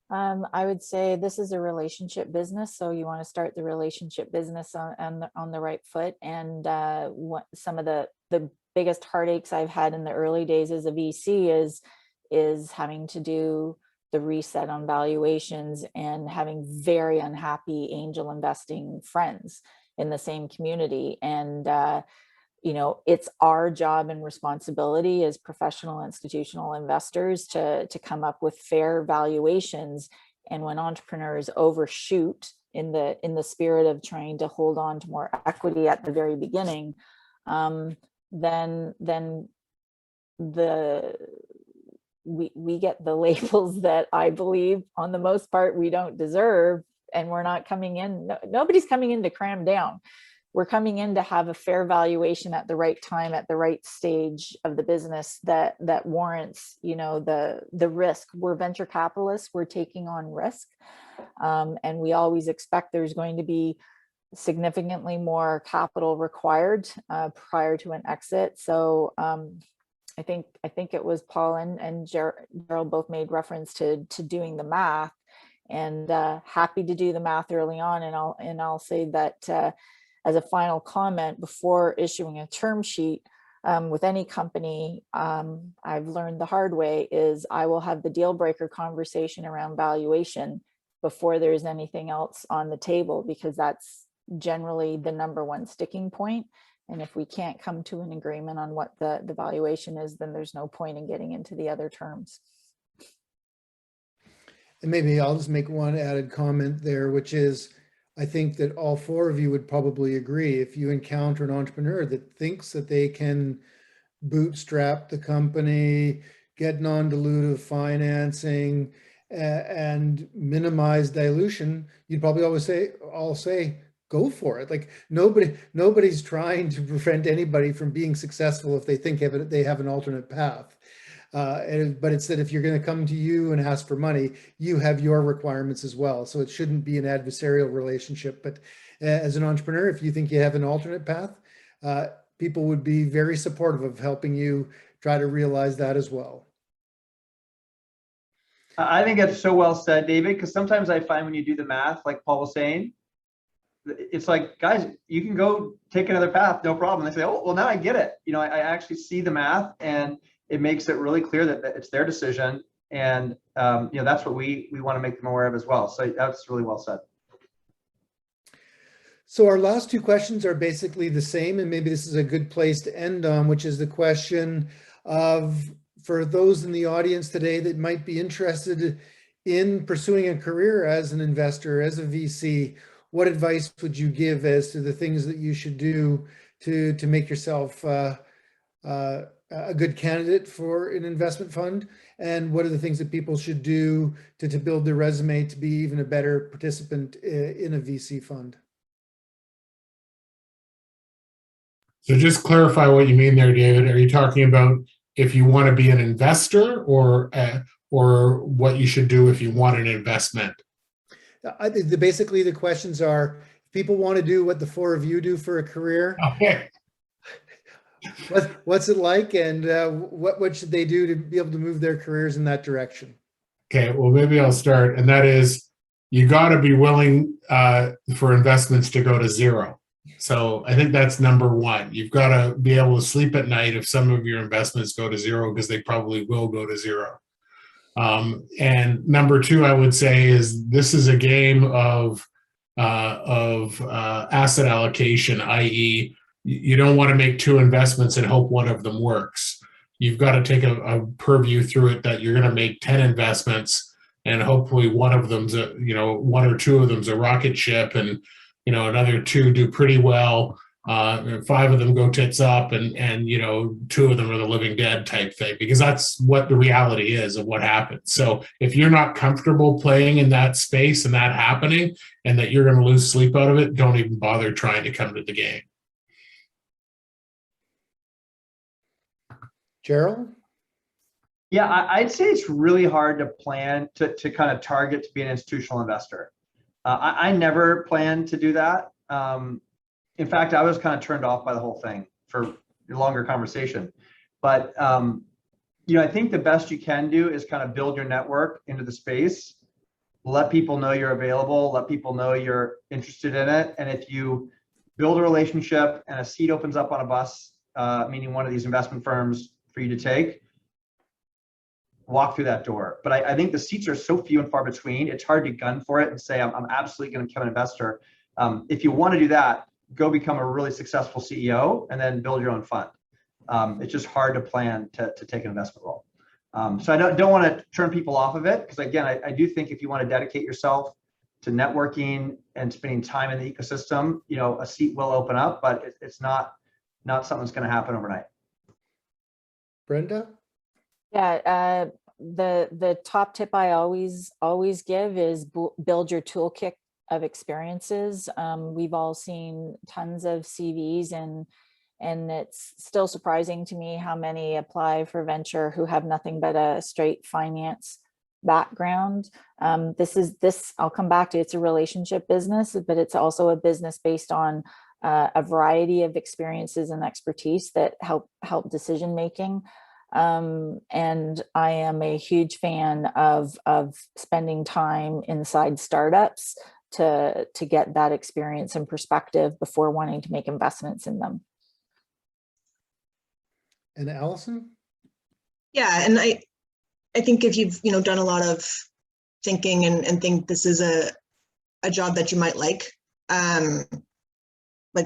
I would say this is a relationship business, so you want to start the relationship business on the right foot. And what some of the biggest heartaches I've had in the early days as a VC is having to do the reset on valuations and having very unhappy angel investing friends in the same community. And it's our job and responsibility as professional institutional investors to come up with fair valuations. And when entrepreneurs overshoot in the spirit of trying to hold on to more equity at the very beginning, then we get the labels that I believe on the most part we don't deserve, and we're not coming in. Nobody's coming in to cram down. We're coming in to have a fair valuation at the right time, at the right stage of the business that warrants, the risk. We're venture capitalists, we're taking on risk. And we always expect there's going to be significantly more capital required prior to an exit. So I think it was Paul and Gerald both made reference to doing the math, and happy to do the math early on. And I'll say that as a final comment, before issuing a term sheet with any company, I've learned the hard way is I will have the deal breaker conversation around valuation before there's anything else on the table, because that's generally the number one sticking point. And if we can't come to an agreement on what the valuation is, then there's no point in getting into the other terms. And maybe I'll just make one added comment there, which is, I think that all four of you would probably agree, if you encounter an entrepreneur that thinks that they can bootstrap the company, get non-dilutive financing, and minimize dilution, you'd probably always say, go for it. Like nobody's trying to prevent anybody from being successful if they think they have an alternate path. But it's that if you're going to come to you and ask for money, you have your requirements as well. So it shouldn't be an adversarial relationship. But as an entrepreneur, if you think you have an alternate path, people would be very supportive of helping you try to realize that as well. I think that's so well said, David, because sometimes I find when you do the math, like Paul was saying, it's like, guys, you can go take another path, no problem. They say, oh, well, now I get it. I actually see the math, and it makes it really clear that it's their decision. And, that's what we want to make them aware of as well. So that's really well said. So our last two questions are basically the same, and maybe this is a good place to end on, which is the question of, for those in the audience today that might be interested in pursuing a career as an investor, as a VC, what advice would you give as to the things that you should do to make yourself a good candidate for an investment fund? And what are the things that people should do to build their resume to be even a better participant in a VC fund? So just clarify what you mean there, David. Are you talking about if you want to be an investor, or what you should do if you want an investment? I think basically the questions are, if people want to do what the four of you do for a career, Okay. what's it like, and what should they do to be able to move their careers in that direction? Okay, well, maybe I'll start. And that is, you got to be willing for investments to go to zero. So I think that's number one. You've got to be able to sleep at night if some of your investments go to zero, because they probably will go to zero. And number two, I would say, is this is a game of asset allocation, i.e., you don't want to make two investments and hope one of them works. You've got to take a purview through it that you're going to make 10 investments, and hopefully one of them's one or two of them's a rocket ship, and another two do pretty well. 5 of them go tits up, and 2 of them are the living dead type thing, because that's what the reality is of what happens. So if you're not comfortable playing in that space and that happening, and that you're going to lose sleep out of it, don't even bother trying to come to the game. Gerald? Yeah, I'd say it's really hard to plan to kind of target to be an institutional investor. I never planned to do that. In fact, I was kind of turned off by the whole thing for a longer conversation. But I think the best you can do is kind of build your network into the space, let people know you're available, let people know you're interested in it. And if you build a relationship and a seat opens up on a bus, meaning one of these investment firms for you to take, walk through that door. But I think the seats are so few and far between, it's hard to gun for it and say, I'm absolutely going to become an investor. If you want to do that, go become a really successful CEO and then build your own fund. It's just hard to plan to take an investment role. So I don't want to turn people off of it, because again, I do think if you want to dedicate yourself to networking and spending time in the ecosystem, a seat will open up, but it's not something that's going to happen overnight. Brenda? Yeah, the top tip I always give is build your toolkit of experiences. We've all seen tons of CVs, and it's still surprising to me how many apply for venture who have nothing but a straight finance background. I'll come back to, it's a relationship business, but it's also a business based on a variety of experiences and expertise that help decision making. And I am a huge fan of spending time inside startups to get that experience and perspective before wanting to make investments in them. And Allison? Yeah, and I think if you've done a lot of thinking and think this is a job that you might like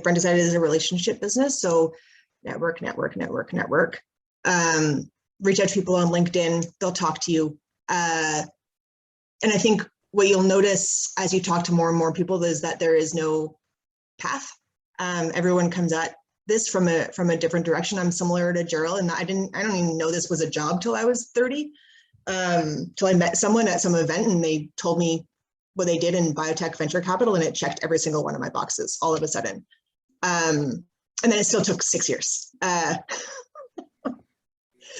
Brenda said, it is a relationship business. So network. Reach out to people on LinkedIn, they'll talk to you. And I think what you'll notice as you talk to more and more people is that there is no path. Everyone comes at this from a different direction. I'm similar to Gerald, and I don't even know this was a job till I was 30. Till I met someone at some event and they told me what they did in biotech venture capital, and it checked every single one of my boxes all of a sudden. And then it still took 6 years.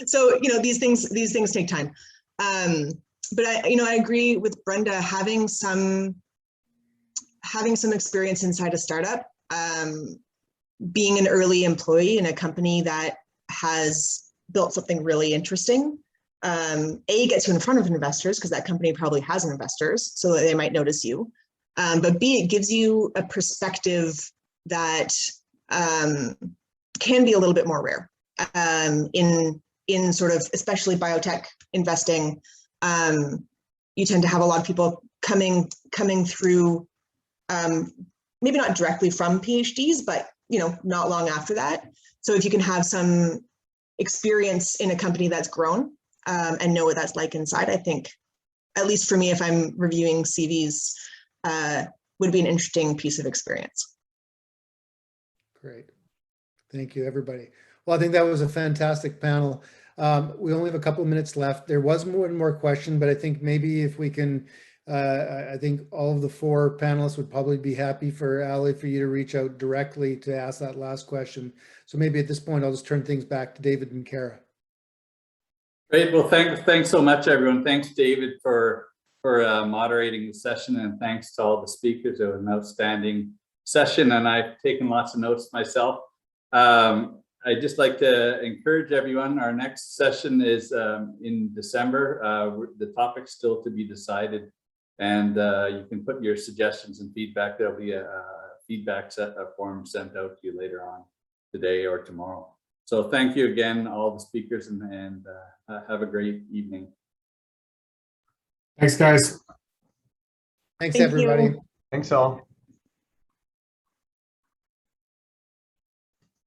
So these things take time. But I agree with Brenda, having some experience inside a startup, being an early employee in a company that has built something really interesting. A, gets you in front of investors because that company probably has investors, so that they might notice you. But B, it gives you a perspective that can be a little bit more rare in sort of, especially biotech investing. You tend to have a lot of people coming through, maybe not directly from PhDs, but not long after that. So if you can have some experience in a company that's grown and know what that's like inside, I think, at least for me, if I'm reviewing CVs, would be an interesting piece of experience. Great. Thank you, everybody. Well, I think that was a fantastic panel. We only have a couple of minutes left. There was one more question, but I think maybe if we can, I think all of the 4 panelists would probably be happy for Ali, for you to reach out directly to ask that last question. So maybe at this point, I'll just turn things back to David and Kara. Great. Well, thanks so much, everyone. Thanks, David, for moderating the session, and thanks to all the speakers. It was an outstanding session, and I've taken lots of notes myself. I'd just like to encourage everyone. Our next session is in December. The topic's still to be decided, and you can put your suggestions and feedback. There'll be a feedback form sent out to you later on today or tomorrow. So thank you again, all the speakers, and have a great evening. Thanks, guys. Thanks, Thank everybody. you. Thanks all.